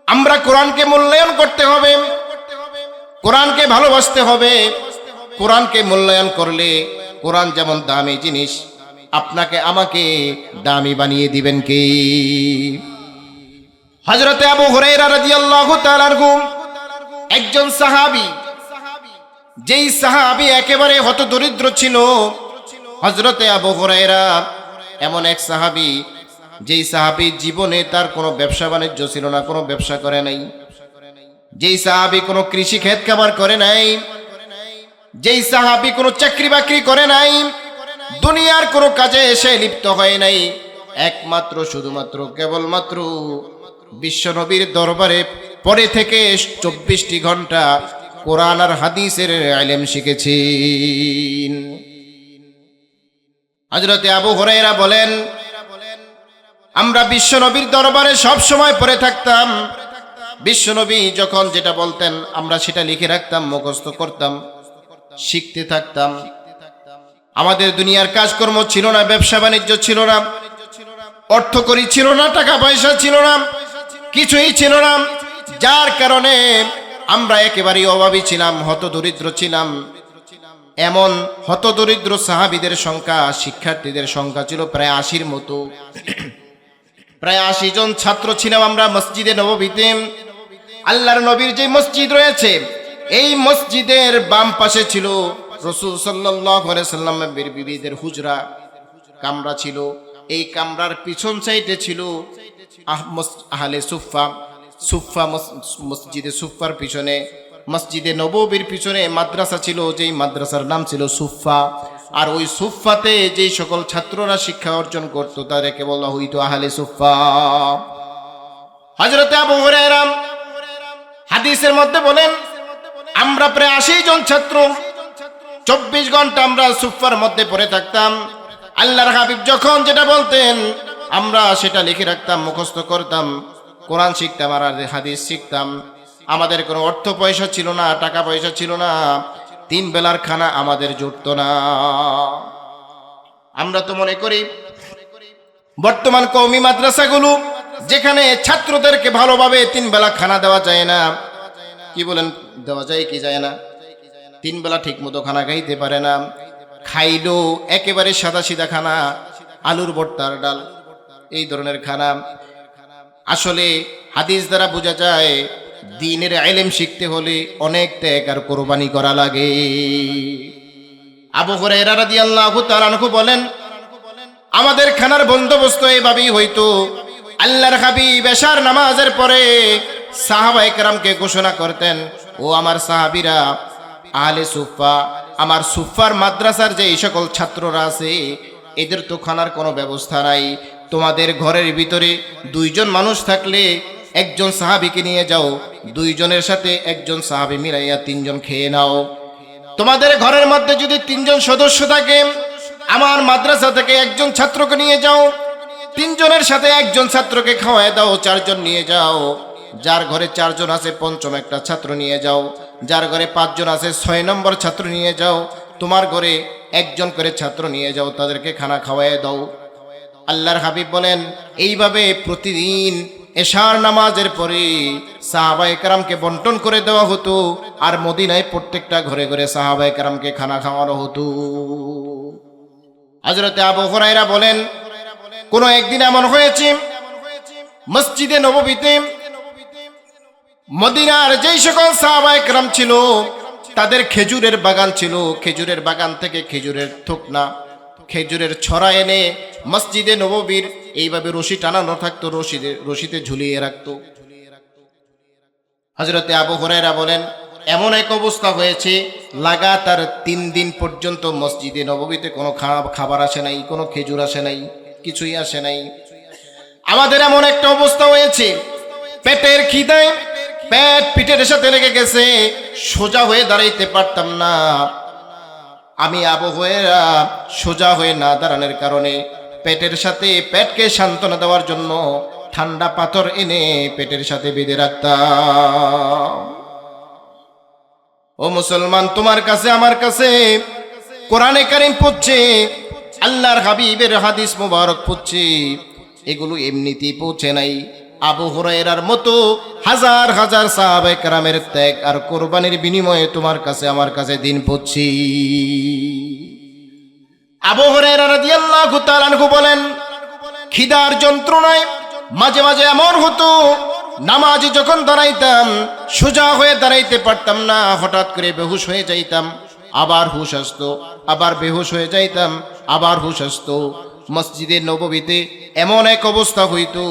আমরা কোরআনকে মূল্যায়ন করতে হবে, কোরআনকে ভালোবাসতে হবে। কোরআনকে মূল্যায়ন করলে কোরআন যেমন দামি জিনিস, আপনাকে আমাকে দামি বানিয়ে দিবেন কে? হযরতে আবু হুরায়রা রাদিয়াল্লাহু তাআলা আনহু একজন সাহাবী, যেই সাহাবী একেবারে হতদরিদ্র ছিল। হযরতে আবু হুরায়রা এমন এক সাহাবী, যেই সাহাবী জীবনে তার কোনো ব্যবসা বাণিজ্য ছিল না, কোনো ব্যবসা করে নাই, যেই সাহাবী কোনো কৃষি ক্ষেত খামার করে নাই, যেই সাহাবী কোনো চাকরি বাকরি করে নাই, দুনিয়ার কোনো কাজে এসে লিপ্ত হয় নাই, একমাত্র শুধুমাত্র কেবলমাত্র বিশ্বনবীর দরবারে পরে থেকে 24টি ঘন্টা কোরআন আর হাদিসের ইলম শিখেছেন। হযরত আবু হুরায়রা বলেন, আমরা বিশ্বনবীর দরবারে সব সময় পড়ে থাকতাম। বিশ্বনবী যখন যেটা বলতেন আমরা সেটা লিখে রাখতাম, মুখস্থ করতাম, শিখতে থাকতাম। আমাদের দুনিয়ার কাজকর্ম ছিল না, ব্যবসা বাণিজ্য ছিল না, অর্থকড়ি ছিল না, টাকা পয়সা ছিল না, কিছুই ছিল না, যার কারণে আমরা একেবারেই অভাবী ছিলাম, হতদরিদ্র ছিলাম। এমন হতদরিদ্র সাহাবীদের সংখ্যা, শিক্ষার্থীদের সংখ্যা ছিল প্রায় 80-র মতো। প্রায় 80 জন ছাত্র ছিলাম আমরা মসজিদে নববীতে। আল্লাহর নবীর যে মসজিদ রয়েছে, এই মসজিদের বাম পাশে ছিল রাসূল সাল্লাল্লাহু আলাইহি সাল্লামের বিবিদের হুজরা, কামরা ছিল। এই কামরার পিছন সাইডে ছিল আহলে সুফফা। মসজিদে সুফফার পিছনে, মসজিদে নববীর পিছনে মাদ্রাসা ছিল, যেই মাদ্রাসার নাম ছিল সুফফা। আর ওই সুফফাতে যেই সকল ছাত্ররা শিক্ষা অর্জন করত তাদেরকে বলা হইতো আহলে সুফফা। হযরত আবু হুরায়রা হাদিসের মধ্যে বলেন, আমরা প্রায় 80 জন ছাত্র 24 ঘন্টা আমরা সুফফার মধ্যে পড়ে থাকতাম। আল্লাহর হাবিব যখন যেটা বলতেন আমরা সেটা লিখে রাখতাম, মুখস্থ করতাম, কোরআন শিখতাম আর হাদিস শিখতাম। আমাদের কোনো অর্থ পয়সা ছিল না, টাকা পয়সা ছিল না, 3 বেলার খানা আমাদের জুটতো না। আমরা তো মনে করি বর্তমান কওমি মাদ্রাসাগুলো যেখানে ছাত্রদেরকে ভালোভাবে 3 বেলা খানা দেওয়া যায় না। কি বলেন, দেওয়া যায় কি যায় না? 3 বেলা ঠিক মতো খানা খাইতে পারে না। খাইলো একেবারে সাদা সিধা খানা, আলুর ভর্তার ডাল, এই ধরনের খানা। আসলে হাদিস দ্বারা বোঝা যায় দ্বীনের ইলম শিখতে হলে অনেক ত্যাগ আর কোরবানি করা লাগে। আবু হুরায়রা রাদিয়াল্লাহু তাআলা আনহু বলেন, আমাদের খানার বন্দোবস্ত এভাবেই হইতো। আল্লাহর হাবিব এশার নামাজের পরে সাহাবায়ে কেরামকে ঘোষণা করতেন, ও আমার সাহাবীরা, আহলে সুফফা, আমার সুফফার মাদ্রাসার যে এই সকল ছাত্ররা আছে এদের তো খানার কোনো ব্যবস্থা নাই। তোমাদের ঘরের ভিতরে 2 জন মানুষ থাকলে একজন সাহাবীকে নিয়ে যাও, 2 জনের সাথে একজন সাহাবী মিলাইয়া 3 জন খেয়ে নাও। তোমাদের ঘরের মধ্যে যদি 3 জন সদস্য থাকে, আমার মাদ্রাসা থেকে একজন ছাত্রকে নিয়ে যাও, 3 জনের সাথে একজন ছাত্রকে খাওয়ায় দাও, 4 জন নিয়ে যাও। যার ঘরে 4 জন আছে 5ম একটা ছাত্র নিয়ে যাও, যার ঘরে 5 জন আছে 6 নম্বর ছাত্র নিয়ে যাও। তোমার ঘরে 1 জন করে ছাত্র নিয়ে যাও, তাদেরকে খানা খাওয়ায় দাও। আল্লাহর হাবিব বলেন, এইভাবে প্রতিদিন এশার নামাজের পরে সাহাবায়ে কেরামকে বন্টন করে দেওয়া হতো। আর মদিনায় প্রত্যেকটা ঘরে ঘরে সাহাবায়ে কেরামকে খানা খাওয়ানো হতো। হযরত আবু হুরায়রা বলেন, কোন একদিন এমন হয়েছে মসজিদে নববীতে মদিনার যেই সকল সাহাবায়ে কেরাম ছিল তাদের খেজুরের বাগান ছিল। খেজুরের বাগান থেকে খেজুরের থোকনা, খেজুরের ছড়া এনে মসজিদে নববীর এইভাবে রশি টানানো থাকতো, রশিতে ঝুলিয়ে রাখতো। হযরতে আবু হুরায়রা বলেন, এমন এক অবস্থা হয়েছে লাগাতার 3 দিন পর্যন্ত মসজিদে নববীতে কোনো খাবার আসে নাই, কোনো খেজুর আসে নাই, কিছুই আসে নাই। আমাদের এমন একটা অবস্থা হয়েছে, পেটের খিদায় পেট পিঠের সাথে লেগে গেছে, সোজা হয়ে দাঁড়াইতে পারতাম না। আমি আবু হুরায়রা সোজা হয়ে না দাঁড়ানোর কারণে পেটের সাথে পেটকে সান্ত্বনা দেওয়ার জন্য ঠান্ডা পাথর এনে পেটের সাথে বেঁধে রাখতাম। ও মুসলমান, তোমার কাছে আমার কাছে কোরআনে কারীম পড়ছে, আল্লাহর হাবিবের হাদিস মুবারক পড়ছে, এগুলো এমনিতেই পৌঁছে নাই। আবু হুরায়রার মতো হাজার হাজার সাহাবায়ে কেরামের ত্যাগ আর কোরবানির বিনিময়ে তোমার কাছে আমার কাছে দিন পড়ছি। আবু হুরায়রা রাদিয়াল্লাহু তাআলা আনহু বলেন, খিদার যন্ত্রণায় মাঝে মাঝে এমন হতো নামাজে যখন দাঁড়াইতাম সোজা হয়ে দাঁড়াইতে পারতাম না, হঠাৎ করে বেহুশ হয়ে যাইতাম, আবার হুশ আসতো, আবার বেহুশ হয়ে যাইতাম, আবার হুশ আসতো। মসজিদে নববীতে এমন এক অবস্থা হইতো,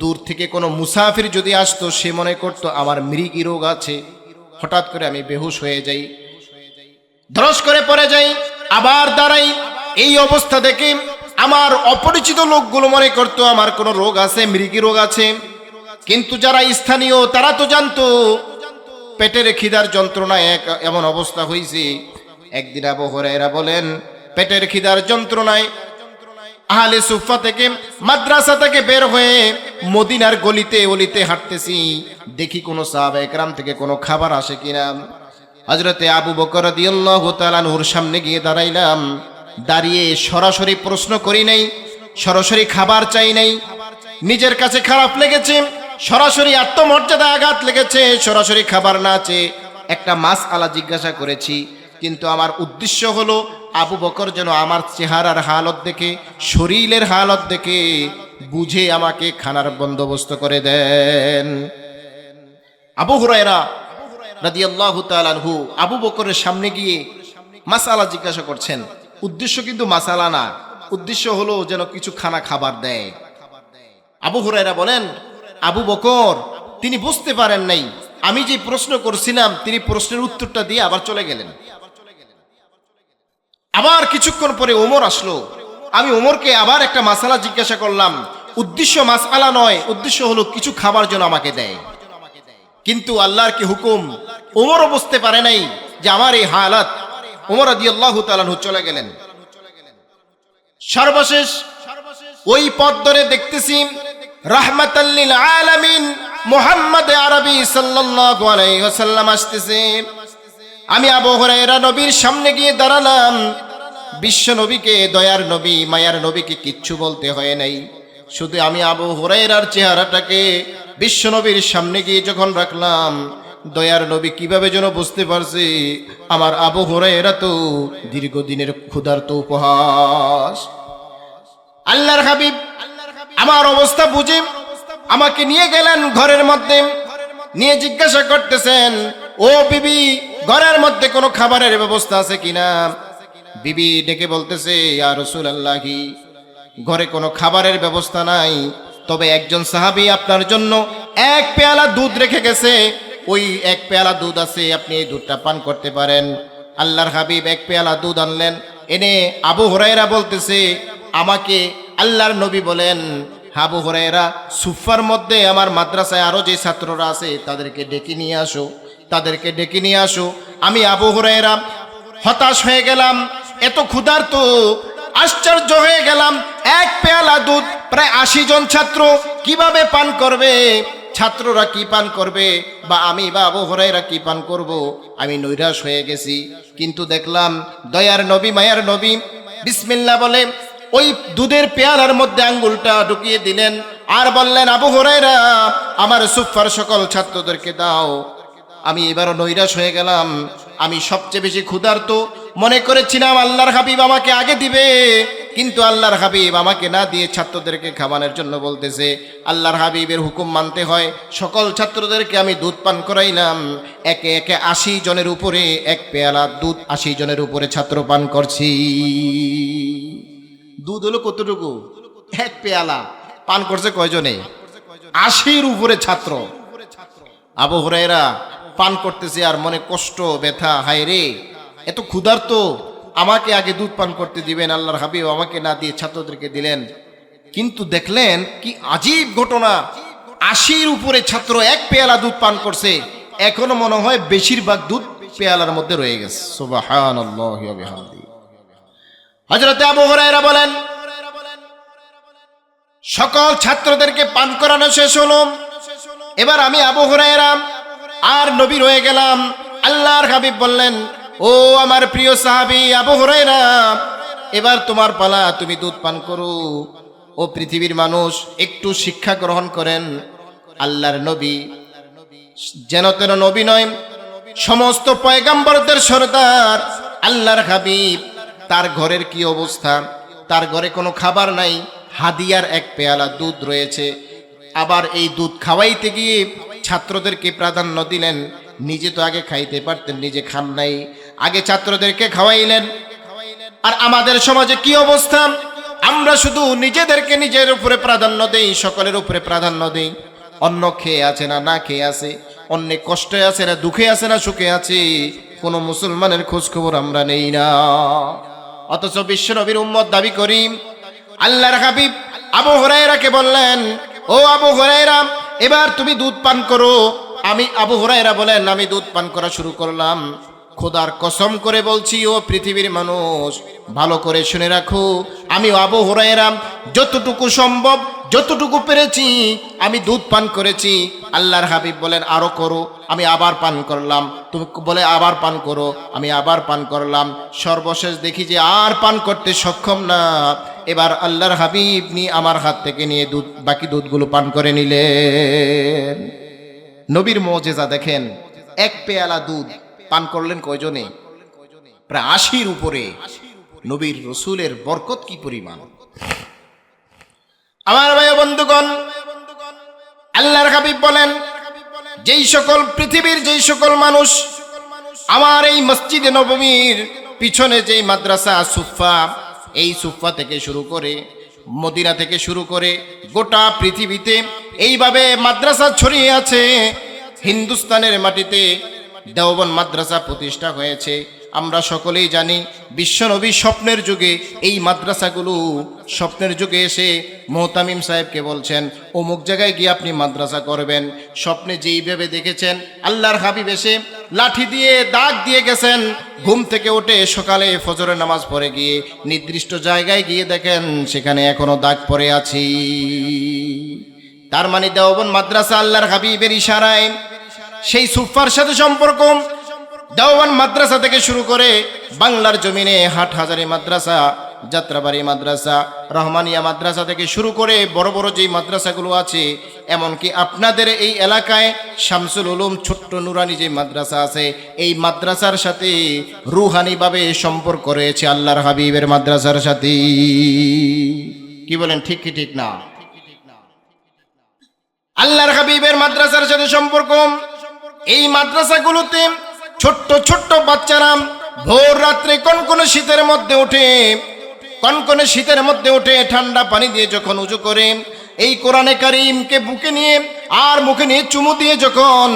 দূর থেকে কোনো মুসাফির যদি আসতো সে মনে করতো আমার মৃগী রোগ আছে, হঠাৎ করে আমি বেহুশ হয়ে যাই, ধরস করে পড়ে যাই, আবার দাঁড়াই। এই অবস্থা দেখে আমার অপরিচিত লোকগুলো মনে করতো আমার কোনো রোগ আছে, মৃগী রোগ আছে। কিন্তু যারা স্থানীয় তারা তো জানতো পেটের খিদার যন্ত্রণায় এমন অবস্থা হয়েছে। একদিন আবু হুরায়রা বলেন, পেটের খিদার যন্ত্রণায় আহলে সুফা থেকে, মাদ্রাসা থেকে বের হয়ে মদিনার গলিতে অলিতে হাঁটতেছি, দেখি কোনো সাহাবা একরাম থেকে কোনো খাবার আসে কিনা। হযরতে আবু বকর রাদিয়াল্লাহু তাআলা আনহুর সামনে গিয়ে দাঁড়াইলাম। দাঁড়িয়ে সরাসরি প্রশ্ন করি নাই, সরাসরি খাবার চাই নাই। নিজের কাছে খারাপ লেগেছে, সরাসরি আত্মমর্যাদা আঘাত লেগেছে, সরাসরি খাবার না চেয়ে একটা মাসআলা জিজ্ঞাসা করেছি। কিন্তু আমার উদ্দেশ্য হলো আবু বকর যেন আমার চেহারার হালত দেখে, শরীরের হালত দেখে বুঝে আমাকে খানার বন্দোবস্ত করে দেন। আবু হুরায়রা রাদিয়াল্লাহু তাআলা আনহু আবু বকরের সামনে গিয়ে মাসআলা জিজ্ঞাসা করছেন। উদ্দেশ্য কিন্তু মাসআলা না, উদ্দেশ্য হলো যেন কিছু খাবার দেয়। আবু হুরায়রা বলেন, আবু বকর তিনি বুঝতে পারেন নাই আমি যে প্রশ্ন করছিলাম, তিনি প্রশ্নের উত্তরটা দিয়ে আবার চলে গেলেন। আবার কিছুক্ষণ পরে ওমর আসলো। আমি ওমরকে আবার একটা মাসআলা জিজ্ঞাসা করলাম। উদ্দেশ্য মাসআলা নয়, উদ্দেশ্য হলো কিছু খাবার যেন আমাকে দেয়। কিন্তু আল্লাহর কি হুকুম, ওমরও বুঝতে পারে নাই যে আমার এই হালাত। ওমর রাদিয়াল্লাহু তাআলা আনহু চলে গেলেন। সর্বশেষ ওই পথ ধরে দেখতেছি রাহমাতাল লিল আলামিন মুহাম্মদ আরবি সাল্লাল্লাহু আলাইহি ওয়াসাল্লাম আসতেছে। আমি আবু হুরায়রা নবীর সামনে গিয়ে দাঁড়ালাম। বিশ্ব নবীকে, দয়ার নবী, মায়ার নবীকে কিচ্ছু বলতে হয় নাই। শুধু আমি আবু হুরায়রার চেহারাটাকে বিশ্ব নবীর সামনে গিয়ে যখন রাখলাম, দয়ার নবী কিভাবে যেন বুঝতে পারছে আমার আবু হুরায়রা তো দীর্ঘদিনের ক্ষুধার্ত উপহাস। আল্লাহর হাবিব আমার অবস্থা বুঝে আমাকে নিয়ে গেলেন ঘরের মধ্যে। নিয়ে জিজ্ঞাসা করতেছেন, ও বিবি, ঘরের মধ্যে কোনো খাবারের ব্যবস্থা আছে কিনা? বিবি ডেকে বলতেছে, ইয়া রাসূলুল্লাহি, ঘরে কোনো খাবারের ব্যবস্থা নাই, তবে একজন সাহাবী আপনার জন্য এক পেয়ালা দুধ রেখে গেছে, ওই এক পেয়ালা দুধ আছে, আপনি এই দুধটা পান করতে পারেন। আল্লাহর হাবিব এক পেয়ালা দুধ আনলেন। এনে আবু হুরায়রা বলতেছে, আমাকে আল্লাহর নবী বলেন, আবু হুরায়রা, সুফার মধ্যে আমার মাদ্রাসায় আরো যে ছাত্ররা আছে তাদেরকে ডেকে নিয়ে আসো, তাদেরকে ডেকে নিয়ে আসো। আমি আবু হুরায়রা হতাশ হয়ে গেলাম, এত ক্ষুধার্ত, আশ্চর্য হয়ে গেলাম। এক পেয়ালা দুধ প্রায় 80 জন ছাত্র কিভাবে পান করবে? ছাত্ররা কি পান করবে, বা আমি বা আবু হুরায়রা কি পান করব? আমি নৈরাশ হয়ে গেছি। কিন্তু দেখলাম দয়ার নবী, মায়ার নবী বিসমিল্লাহ বলে ওই দুধের পেয়ালার মধ্যে আঙ্গুলটা ঢুকিয়ে দিলেন আর বললেন, আবু হুরায়রা, আমার সুফার সকল ছাত্রদেরকে দাও। আমি এবারও নৈরাশ হয়ে গেলাম। আমি সবচেয়ে বেশি ক্ষুধার্ত, মনে করেছিলাম আল্লাহর হাবিব আমাকে আগে দিবে, কিন্তু আল্লাহর হাবিব আমাকে না দিয়ে ছাত্রদেরকে খাওয়ানোর জন্য বলতেছে। আল্লাহর হাবিবের হুকুম মানতে হয়। সকল ছাত্রদেরকে আমি দুধ পান করাইলাম। একে একে 80 জনের উপরে এক পেয়ালা দুধ, 80 জনের উপরে ছাত্র পান করছি। দুধ হলো কতটুকু? এক পেয়ালা। পান করছে কয়জনে? 80-র উপরে ছাত্র। আবু হুরায়রা পান করতেছে আর মনে কষ্ট, ব্যথা, হায় রে, এত ক্ষুধার্ত, আমাকে আগে দুধ পান করতে দিবেন, আল্লাহর হাবিব আমাকে না দিয়ে ছাত্রদেরকে দিলেন। কিন্তু দেখলেন কি আজীব ঘটনা, 80-র উপরে ছাত্র এক পেয়ালা দুধ পান করছে। এখনো মনে হয় বেশিরভাগ দুধ পেয়ালার মধ্যে রয়ে গেছে। সুবহানাল্লাহি ওয়া বিহামদিহি। হযরত আবু হুরায়রা বলেন, সকল ছাত্রদেরকে পান করানো শেষ হলো। এবার আমি আবু হুরায়রা আর নবী রয়ে গেলাম। আল্লাহর হাবিব বললেন, ও আমার প্রিয় সাহাবী আবু হুরায়রা, এবার তোমার পালা, তুমি দুধ পান করো। ও পৃথিবীর মানুষ, একটু শিক্ষা গ্রহণ করেন। আল্লাহর নবী যেন তেন নবী নয়, সমস্ত পয়গম্বরদের সরদার আল্লাহর হাবিব, তার ঘরের কি অবস্থা? তার ঘরে কোনো খাবার নাই, হাদিয়ার এক পেয়ালা দুধ রয়েছে। আবার এই দুধ খাওয়াইতে গিয়ে ছাত্রদেরকে প্রাধান্য দিলেন। নিজে তো আগে খাইতে পারতেন, নিজে খান নাই, আগে ছাত্রদেরকে খাওয়াইলেন। আর আমাদের সমাজে কি অবস্থা? আমরা শুধু নিজেদেরকে নিজের উপরে প্রাধান্য দেই, সকলের উপরে প্রাধান্য দেই। অন্য খেয়ে আছে না না খেয়ে আছে, অন্য কষ্টে আছে না দুঃখে আছে না সুখে আছে, কোন মুসলমানের খোঁজ খবর আমরা নেই না। অথচ বিশ্ব নবীর উম্মত দাবি করি। আল্লাহর হাবিব আবু হুরায়রাকে বললেন, ও আবু হুরায়রা, এবার তুমি দুধ পান করো। আমি আবু হুরায়রা বলেন আমি দুধ পান করা শুরু করলাম। খোদার কসম করে বলছি ও পৃথিবীর মানুষ, ভালো করে শুনে রাখো, আমি আবু হুরায়রা যতটুকু সম্ভব যতটুকু পেরেছি আমি দুধ পান করেছি। আল্লাহর হাবিব বলেন আরো করো, আমি আবার পান করলাম। তুমি বলে আবার পান করো, আমি আবার পান করলাম। সর্বশেষ দেখি যে আর পান করতে সক্ষম না। এবার আল্লাহর হাবিব আমার হাত থেকে নিয়ে বাকি দুধগুলো পান করে নিলেন। নবীর মুজিজা দেখেন, এক পেয়ালা দুধ পান করলেন কয়জনে? প্রায় ৮০-র উপরে। নবীর রসুলের বরকত কি পরিমাণ! আমার ভাই বন্ধুগণ, আল্লাহর হাবিব বলেন যেই সকল পৃথিবীর যেই সকল মানুষ আমার এই মসজিদে নববীর পিছনে যেই মাদ্রাসা সুফা, এই সুফা থেকে শুরু করে মদিনা থেকে শুরু করে গোটা পৃথিবীতে এইভাবে মাদ্রাসা ছড়িয়ে আছে। হিন্দুস্তানের মাটিতে দেওবন্দ মাদ্রাসা প্রতিষ্ঠা হয়েছে। আমরা সকলেই জানি বিশ্বনবী স্বপ্নের যুগে এই মাদ্রাসাগুলো স্বপ্নের যুগে এসে মোহতামিম সাহেবকে বলছেন অমুক জায়গায় গিয়ে আপনি মাদ্রাসা করবেন। স্বপ্নে যেইভাবে দেখেছেন আল্লাহর হাবিব এসে লাঠি দিয়ে দাগ দিয়ে গেছেন। ঘুম থেকে উঠে সকালে ফজরের নামাজ পড়ে গিয়ে নির্দিষ্ট জায়গায় গিয়ে দেখেন সেখানে এখনো দাগ পড়ে আছে। তার মানে দেওবন্দ মাদ্রাসা আল্লাহর হাবিবের ইশারায় সেই সুফার সাথে সম্পর্ক। দেওবন্দ মাদ্রাসা থেকে শুরু করে বাংলার জমিনে হাটহাজারী মাদ্রাসা, যাত্রাবাড়ি মাদ্রাসা, রহমানিয়া মাদ্রাসা থেকে শুরু করে বড় বড় যেই মাদ্রাসাগুলো আছে, এমনকি আপনাদের এই এলাকায় শামসুল উলুম ছোট্ট নুরানি যে মাদ্রাসা আছে, এই মাদ্রাসার সাথে রুহানিভাবে সম্পর্ক রয়েছে আল্লাহর হাবিবের মাদ্রাসার সাথে। কি বলেন, ঠিক কি ঠিক না? আল্লাহর হাবিবের মাদ্রাসার সাথে সম্পর্ক। এই মাদ্রাসাগুলোতে ছোট্ট ছোট্ট বাচ্চারা ভোর রাত্রে কনকনে শীতের মধ্যে উঠে ঠান্ডা পানি দিয়ে যখন উজু করে এই কোরআনে কারীমকে বুকে নিয়ে আর মুখে নিয়ে চুমু দিয়ে যখন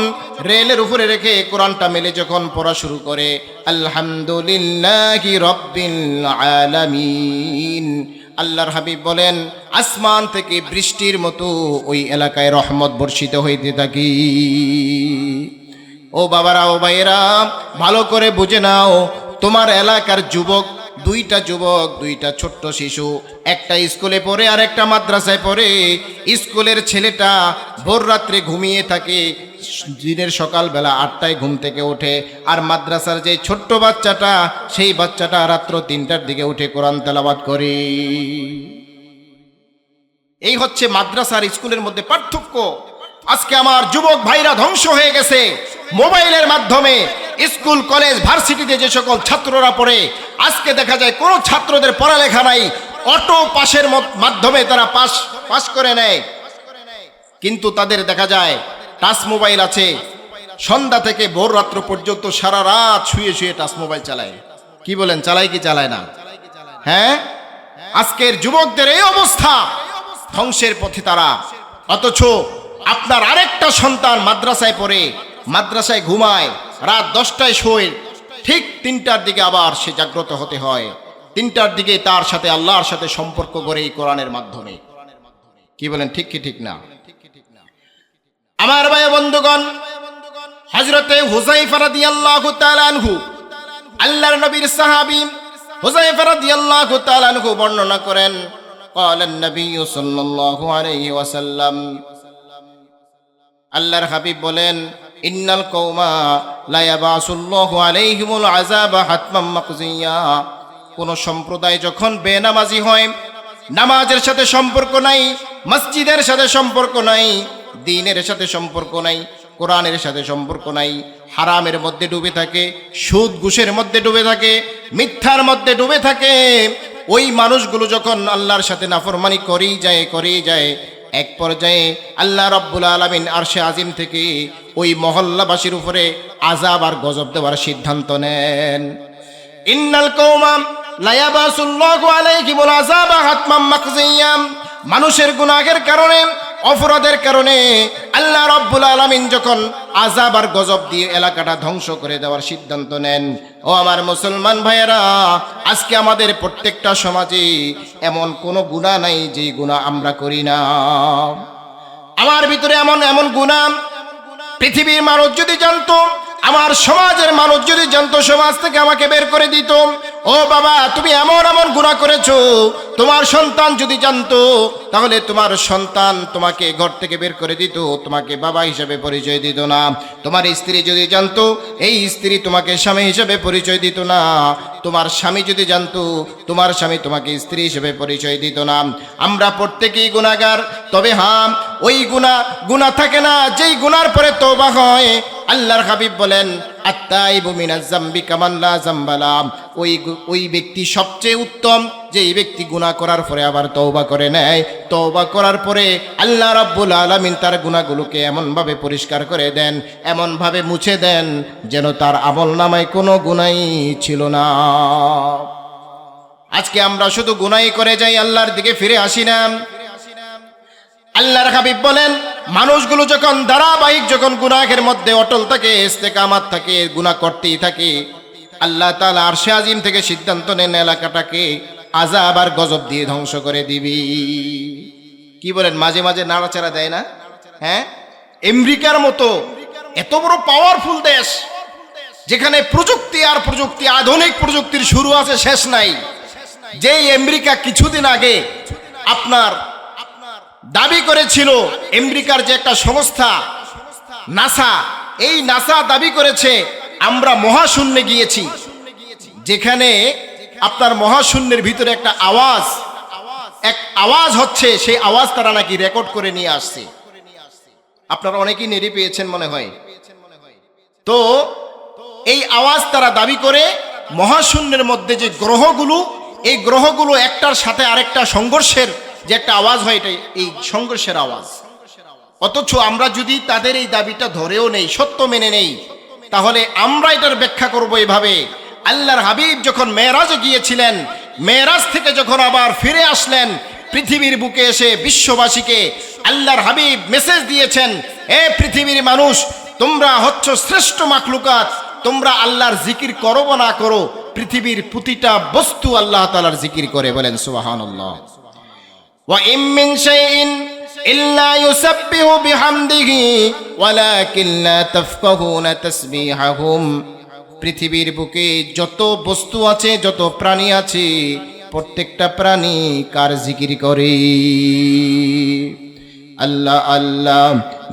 রেলের উপরে রেখে কোরআনটা মেলে যখন পড়া শুরু করে, আলহামদুলিল্লাহি রাব্বিল আলামিন, আল্লাহর হাবিব বলেন আসমান থেকে বৃষ্টির মতো ওই এলাকায় রহমত বর্ষিত হইতে থাকে। ও বাবারা, ও ভাইয়েরা, ভালো করে বুঝে নাও, তোমার এলাকার দুইটা ছোট্ট শিশু, একটা স্কুলে পড়ে আর একটা মাদ্রাসায় পড়ে। স্কুলের ছেলেটা ভোর রাত্রে ঘুমিয়ে থাকে, দিনের সকালবেলা 8টায় ঘুম থেকে ওঠে। আর মাদ্রাসার যে ছোট্ট বাচ্চাটা, সেই বাচ্চাটা রাত্র 3টার দিকে উঠে কোরআন তেলাওয়াত করে। এই হচ্ছে মাদ্রাসার স্কুলের মধ্যে পার্থক্য। আজকে আমার যুবক ভাইরা ধ্বংস হয়ে গেছে মোবাইলের মাধ্যমে। স্কুল কলেজ ভার্সিটিতে যে সকল ছাত্ররা পড়ে, আজকে দেখা যায় কোনো ছাত্রদের পড়ালেখা নাই, অটো পাসের মাধ্যমে তারা পাস করে নেয়। কিন্তু তাদের দেখা যায় টাচ মোবাইল আছে, সন্ধ্যা থেকে ভোর রাত্র পর্যন্ত সারা রাত শুয়ে শুয়ে টাচ মোবাইল চালায়। কি বলেন, চালায় কি চালায় না? হ্যাঁ, আজকের যুবকদের এই অবস্থা, ধ্বংসের পথে তারা। অথচ আপনার আরেকটা সন্তান মাদ্রাসায় পড়ে, মাদ্রাসায় ঘুমায়, রাত 10টায় শোয়, ঠিক 3টার দিকে আবার সে জাগ্রত হতে হয়। 3টার দিকে তার সাথে আল্লাহর সাথে সম্পর্ক গড়ে এই কোরআনের মাধ্যমে। কি বলেন, ঠিক কি ঠিক না? আমার ভাই বন্ধুগণ, হযরতে হুযায়ফা রাদিয়াল্লাহু তাআলা আনহু, আল্লাহর নবীর সাহাবী হুযায়ফা রাদিয়াল্লাহু তাআলা আনহু বর্ণনা করেন, ক্বালা নবী সাল্লাল্লাহু আলাইহি ওয়াসাল্লাম, আল্লাহর হাবিব বলেন, ইন্নাল কওমা লা ইয়াবাসুল্লাহু আলাইহিমুল আযাবা হাতমান মাকজিয়া। কোন সম্প্রদায় যখন বেনামাজি হয়, নামাজের সাথে সম্পর্ক নাই, মসজিদের সাথে সম্পর্ক নাই, দ্বীনের সাথে সম্পর্ক নাই, কোরআনের সাথে সম্পর্ক নাই, হারামের মধ্যে ডুবে থাকে, সুদ ঘুষের মধ্যে ডুবে থাকে, মিথ্যার মধ্যে ডুবে থাকে, ওই মানুষগুলো যখন আল্লাহর সাথে নাফরমানি করেই যায়, এক পর্যায়ে আল্লাহ রাব্বুল আলামিন আরশে আজিম থেকে ওই মহল্লাবাসীর উপরে আযাব আর গজব দেওয়ার সিদ্ধান্ত নেন। ইন্নাল কওমা লা ইয়াবাসুল্লাহু আলাইহিমুল আযাবা হাতমান মাকজিয়া। মানুষের গুনাহের কারণে, অপরাধের কারণে আল্লাহ রাব্বুল আলামিন যখন আযাব আর গজব দিয়ে এলাকাটা ধ্বংস করে দেওয়ার সিদ্ধান্ত নেন, ও আমার মুসলমান ভাইয়েরা, আজকে আমাদের প্রত্যেকটা সমাজে এমন কোনো গুনাহ নাই যেই গুনাহ আমরা করি না। আমার ভিতরে এমন গুনাহ পৃথিবীর মানুষ যদি জানতো, আমার সমাজের মানুষ যদি জানতো, সমাজ থেকে আমাকে বের করে দিত। ও বাবা, তুমি এমন এমন গুনাহ করেছো, তোমার সন্তান যদি জানতো, তাহলে তোমার সন্তান তোমাকে ঘর থেকে বের করে দিত, তোমাকে বাবা হিসেবে পরিচয় দিত না। তোমার স্ত্রী যদি জানতো, এই স্ত্রী তোমাকে স্বামী হিসেবে পরিচয় দিত না। তোমার স্বামী যদি জানতো, তোমার স্বামী তোমাকে স্ত্রী হিসেবে পরিচয় দিত না। আমরা প্রত্যেকেই গুনাহগার, তবে হ্যাঁ, ওই গুনাহ থাকে না যেই গুনার পরে তওবা হয়। আল্লাহর হাবিব বলেন, আত্তাইবু মিনাজ যামবি কামান লা যামবা লা। ওই ব্যক্তি সবচেয়ে উত্তম, যেই ব্যক্তি গুনাহ করার পরে আবার তওবা করে নেয়। তওবা করার পরে আল্লাহ রাব্বুল আলামিন তার গুনাহগুলোকে এমনভাবে পরিষ্কার করে দেন, এমনভাবে মুছে দেন, যেন তার আমলনামায় কোনো গুনাহই ছিল না। আজকে আমরা শুধু গুনাহই করে যাই, আল্লাহর দিকে ফিরে আসি না। আল্লাহর হাবিব বলেন, মানুষগুলো যখন ধারাবাহিক যখন গুনাহের মধ্যে অটল থাকে, ইস্তেকামাত থাকে, গুনাহ করতেই থাকে, আল্লাহ তাআলা আরশে আজিম থেকে সিদ্ধান্ত নেন এলাকাটাকে আযাব আর গজব দিয়ে ধ্বংস করে দিবি। কি বলেন, মাঝে মাঝে নাড়াচাড়া দেয় না? হ্যাঁ, আমেরিকার মতো এত বড় পাওয়ারফুল দেশ, যেখানে প্রযুক্তি আর প্রযুক্তি, আধুনিক প্রযুক্তির শুরু আছে শেষ নাই, যেই আমেরিকা কিছুদিন আগে আপনার দাবি করেছিল, আমেরিকার যে একটা সংস্থা নাসা, এই নাসা দাবি করেছে আমরা মহাশূন্যে গিয়েছি, যেখানে আপনার মহাশূন্যের ভিতরে একটা আওয়াজ হচ্ছে, সেই আওয়াজ তারা নাকি রেকর্ড করে নিয়ে আসছে। আপনারা অনেকেই নেড়ে পেয়েছেন মনে হয়। তো এই আওয়াজ তারা দাবি করে মহাশূন্যের মধ্যে যে গ্রহগুলো, এই গ্রহগুলো একটার সাথে আরেকটা সংঘর্ষের যে একটা আওয়াজ হয়, এটা এই সংঘর্ষের আওয়াজ। অথচ আমরা যদি তাদের এই দাবিটা ধরেও নেই, সত্য মেনে নেই, তাহলে আমরা এটার ব্যাখ্যা করব এভাবে। আল্লাহর হাবিব যখন মেরাজে গিয়েছিলেন, মেরাজ থেকে যখন আবার ফিরে আসলেন পৃথিবীর বুকে এসে বিশ্ববাসীকে আল্লাহর হাবিব মেসেজ দিয়েছেন, এ পৃথিবীর মানুষ, তোমরা হচ্ছ শ্রেষ্ঠ মাখলুকাত, তোমরা আল্লাহর জিকির করো বা না করো, পৃথিবীর প্রতিটা বস্তু আল্লাহ তাআলার জিকির করে। বলেন সুবহানাল্লাহ। ওয়া ইম মিন শাইইন ইল্লা ইউসাব্বিহু বিহামদিহি ওয়ালাকিন লা তাফকাহুনা তাসবিহাহুম। পৃথিবীর বুকে যত বস্তু আছে, যত প্রাণী আছে, প্রত্যেকটা প্রাণী কার জিকির করে? আল্লাহ আল্লাহ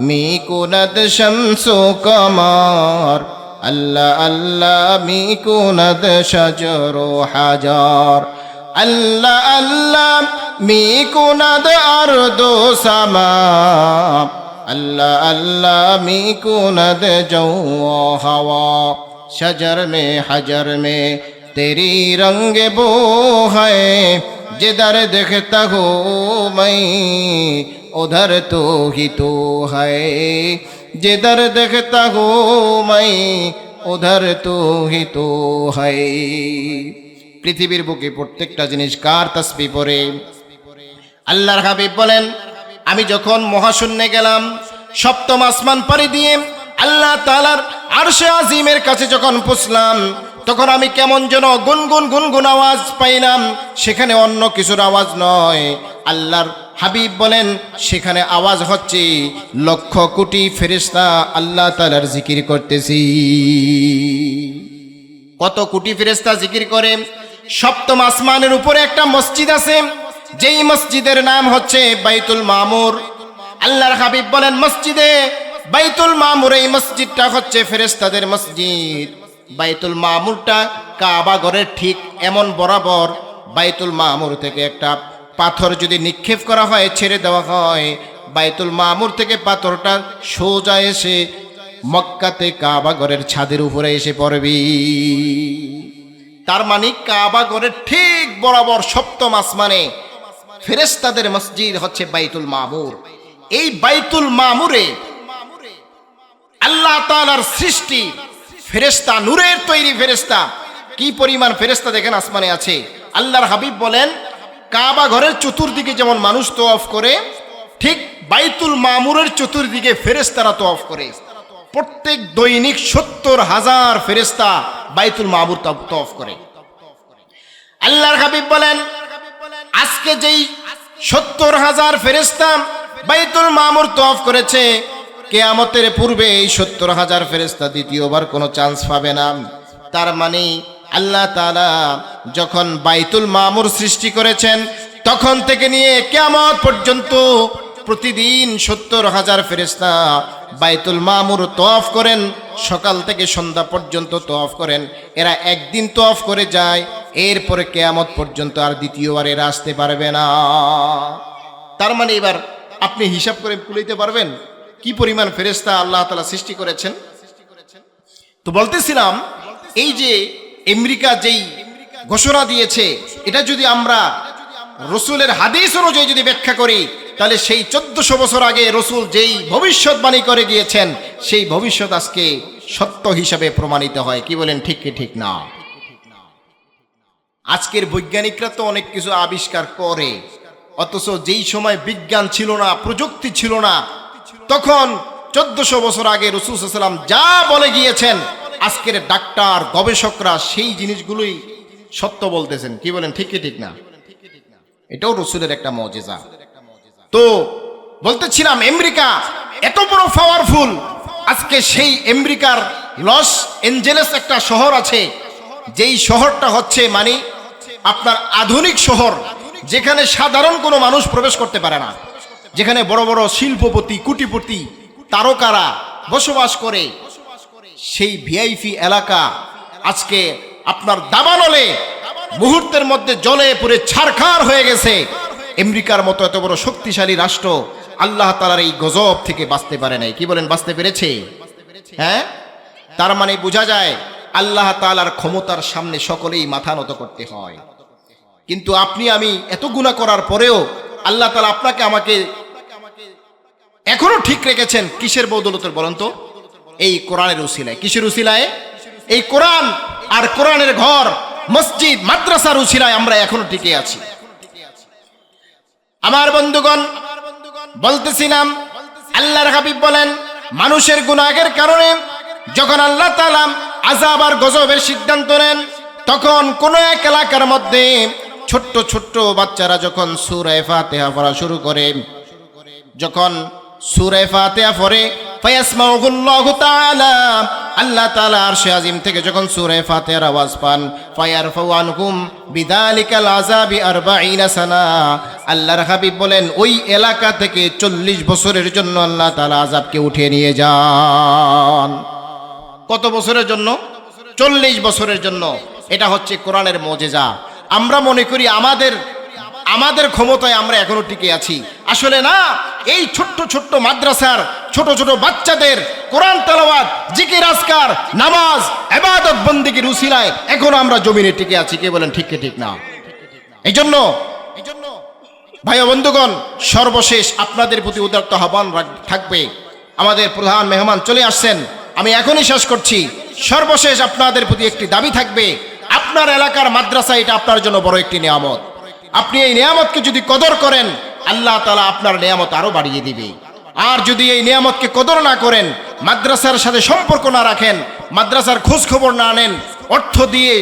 মি কুনাদ শামসু কামার, আল্লাহ আল্লাহ মি কুনাদ শাজারু হাজার, আল্লাহ আল্লাহ মি কুনাদ আরদু সামা, আল্লাহ আল্লাহ মি কুনাদ জৌ হাওয়া, शजर में हजर में तेरी रंग बो है, जिधर देखता हूँ मैं उधर तो ही तो है, जिधर देखता हूँ मैं उधर तो ही तो है। পৃথিবীর বুকে প্রত্যেকটা জিনিস কার তাসবিহ পড়ে? আল্লাহর হাবিব বলেন, আমি যখন মহাশূন্যে গেলাম, সপ্তম আসমান পাড়ি দিয়ে আল্লাহ তাআলার আরশে আজিমের কাছে যখন পৌঁছলাম, তখন আমি কেমন যেন গুনগুন গুনগুন আওয়াজ পাইলাম। সেখানে অন্য কিছুর আওয়াজ নয়, আল্লাহর হাবিব বলেন সেখানে আওয়াজ হচ্ছে লক্ষ কোটি ফেরেশতা আল্লাহ তাআলার জিকির করতেছি। কত কোটি ফেরেশতা জিকির করে? সপ্তম আসমানের উপরে একটা মসজিদ আছে, যেই মসজিদের নাম হচ্ছে বাইতুল মামুর। আল্লাহর হাবিব বলেন, মসজিদে বাইতুল মামুর, এই মসজিদটা হচ্ছে ফেরেশতাদের মসজিদ। বাইতুল মামুরটা কাবা ঘরের ঠিক এমন বরাবর, বাইতুল মামুর থেকে একটা পাথর যদি নিক্ষেপ করা হয়, ছেড়ে দেওয়া হয়, বাইতুল মামুর থেকে পাথরটা সোজা এসে মক্কাতে কাবা ঘরের ছাদের উপরে এসে পড়বে। তার মানে কাবা ঘরের ঠিক বরাবর সপ্তম আসমানে ফেরেশতাদের মসজিদ হচ্ছে বাইতুল মামুর। এই বাইতুল মামুরে আল্লাহ তাআলার সৃষ্টি ফেরেশতা, নূরের তৈরি ফেরেশতা। কি পরিমাণ ফেরেশতা দেখেন আসমানে আছে। আল্লাহর হাবিব বলেন, কাবা ঘরের চতুর্দিকে যেমন মানুষ তওয়াফ করে, ঠিক বাইতুল মামুরের চতুর্দিকে ফেরেশতারা তওয়াফ করে। প্রত্যেক দৈনিক 70,000 ফেরেশতা বাইতুল মামুর তওয়াফ করে। আল্লাহর হাবিব বলেন, আজকে যেই 70,000 ফেরেশতা বাইতুল মামুর তওয়াফ করেছে, কিয়ামতের পূর্বে এই ৭০,০০০ ফেরেশতা দ্বিতীয়বার কোনো চান্স পাবে না। তার মানে আল্লাহ তাআলা যখন বাইতুল মামুর সৃষ্টি করেছেন তখন থেকে নিয়ে কিয়ামত পর্যন্ত প্রতিদিন ৭০,০০০ ফেরেশতা বাইতুল মামুর তওয়াফ করেন, সকাল থেকে সন্ধ্যা পর্যন্ত তওয়াফ করেন। এরা একদিন তওয়াফ করে যায়, এরপরে কিয়ামত পর্যন্ত আর দ্বিতীয়বার এরা আসতে পারবে না। তার মানে এবার আপনি হিসাব করে কুলাইতে পারবেন কি পরিমাণ ফেরেশতা আল্লাহ তাআলা সৃষ্টি করেছেন। তো বলতেছিলাম এই যে আমেরিকা যেই ঘোষণা দিয়েছে, এটা যদি আমরা রসুলের হাদিস অনুযায়ী যদি ব্যাখ্যা করি তাহলে সেই ১৪০০ বছর আগে রসুল যেই ভবিষ্যৎবাণী করে গিয়েছেন সেই ভবিষ্যৎ আজকে সত্য হিসাবে প্রমাণিত হয়। কি বলেন, ঠিক কি ঠিক না? আজকের বৈজ্ঞানিকরা তো অনেক কিছু আবিষ্কার করে, অথচ যেই সময় বিজ্ঞান ছিল না, প্রযুক্তি ছিল না, তখন ১৪০০ বছর আগে রাসূল সাল্লাল্লাহু আলাইহি ওয়াসাল্লাম যা বলে গিয়েছেন আজকের ডাক্তার গবেষকরা সেই জিনিসগুলোই সত্য বলতেছেন। কি বলেন, ঠিক কি ঠিক না? এটাও রসুলের একটা মুজিজা। তো বলতেছিলাম আমেরিকা এত বড় পাওয়ারফুল, আজকে সেই আমেরিকার লস অ্যাঞ্জেলেস একটা শহর আছে, যেই শহরটা হচ্ছে মানে আপনার আধুনিক শহর, যেখানে সাধারণ কোনো মানুষ প্রবেশ করতে পারে না, যেখানে বড় বড় শিল্পপতি, কোটিপতি, তারকারা বসবাস করে। সেই ভিআইপি এলাকা আজকে আপনার দাবানলে মুহূর্তের মধ্যে জ্বলে পুড়ে ছারখার হয়ে গেছে। আমেরিকার মতো এত বড় শক্তিশালী রাষ্ট্র আল্লাহ তাআলার এই গজব থেকে বাঁচতে পারে নাই। কি বলেন, বাঁচতে পেরেছে? হ্যাঁ, তার মানে বোঝা যায় আল্লাহ তাআলার ক্ষমতার সামনে সকলেই মাথা নত করতে হয়। কিন্তু আপনি আমি এত গুনাহ করার পরেও আল্লাহ তাআলা আপনাকে আমাকে এখনো ঠিক রেখেছেন। কিসের বদৌলতে বলেন তো? এই কোরআনের উসিলায়। কিসের উসিলায়? এই কোরআন আর কোরআনের ঘর, মসজিদ, মাদ্রাসার উসিলায় আমরা এখনো টিকে আছি। আমার বন্ধুগণ, বলতেছিলাম আল্লাহর হাবিব বলেন মানুষের গুনাহের কারণে যখন আল্লাহ তাআলা আযাব আর গজবের সিদ্ধান্ত নেন, তখন কোন এক এলাকার মধ্যে ছোট্ট ছোট্ট বাচ্চারা যখন সূরা ফাতিহা পড়া শুরু করে, যখন সূরা ফাতিহা পড়ে ফায়াসমাউহুল্লাহু তাআলা, আল্লাহ তাআলা আরশে আজিম থেকে যখন সূরা ফাতিহার আওয়াজ পান, ফায়ারফাউ আনহুম বিযালিকাল আযাবি 40 সানা, আল্লাহর হাবিব বলেন ওই এলাকা থেকে 40 বছরের জন্য আল্লাহ তাআলা আযাবকে উঠিয়ে নিয়ে যান। কত বছরের জন্য? 40 বছরের জন্য। এটা হচ্ছে কোরআনের মুজিজা। আমরা মনে করি আমাদের ক্ষমতায় আমরা এখনো টিকে আছি, আসলে না। এই ছোট্ট ছোট্ট মাদ্রাসার ছোট ছোট বাচ্চাদের কোরআন তেলাওয়াত, জিকির, আজকার, নামাজ, ইবাদত বন্দেগীর উসিলায় এখনো আমরা জমিনে টিকে আছি। কে বলেন, ঠিক কি ঠিক না? এই জন্য ভাই ও বন্ধুগণ, সর্বশেষ আপনাদের প্রতি উদাত্ত আহ্বান থাকবে। আমাদের প্রধান মেহমান চলে আসছেন, আমি এখনই শেষ করছি। সর্বশেষ আপনাদের প্রতি একটি দাবি থাকবে, আপনার এলাকার মাদ্রাসা এটা আপনার জন্য বড় একটি নিয়ামত। আপনি এই নিয়ামতকে যদি কদর করেন, আল্লাহ তাআলা আপনার নিয়ামত আরো বাড়িয়ে দিবে। আর যদি এই নিয়ামতকে কদর না করেন, মাদ্রাসার সাথে সম্পর্ক না রাখেন, মাদ্রাসার খোঁজ খবর না নেন, অর্থ দিয়ে,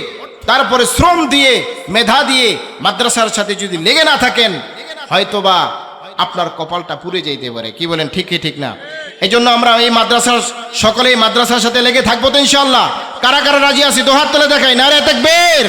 তারপরে শ্রম দিয়ে, মেধা দিয়ে মাদ্রাসার সাথে যদি লেগে না থাকেন, হয়তোবা আপনার কপালটা পুড়ে যেতে পারে। কি বলেন, ঠিক কি ঠিক না? এই জন্য আমরা এই মাদ্রাসার সকলেই মাদ্রাসার সাথে লেগে থাকবো তো ইনশাআল্লাহ। কারা কারা রাজি আছি? দোহাত তুলে দেখাই, নারে তাকবীর।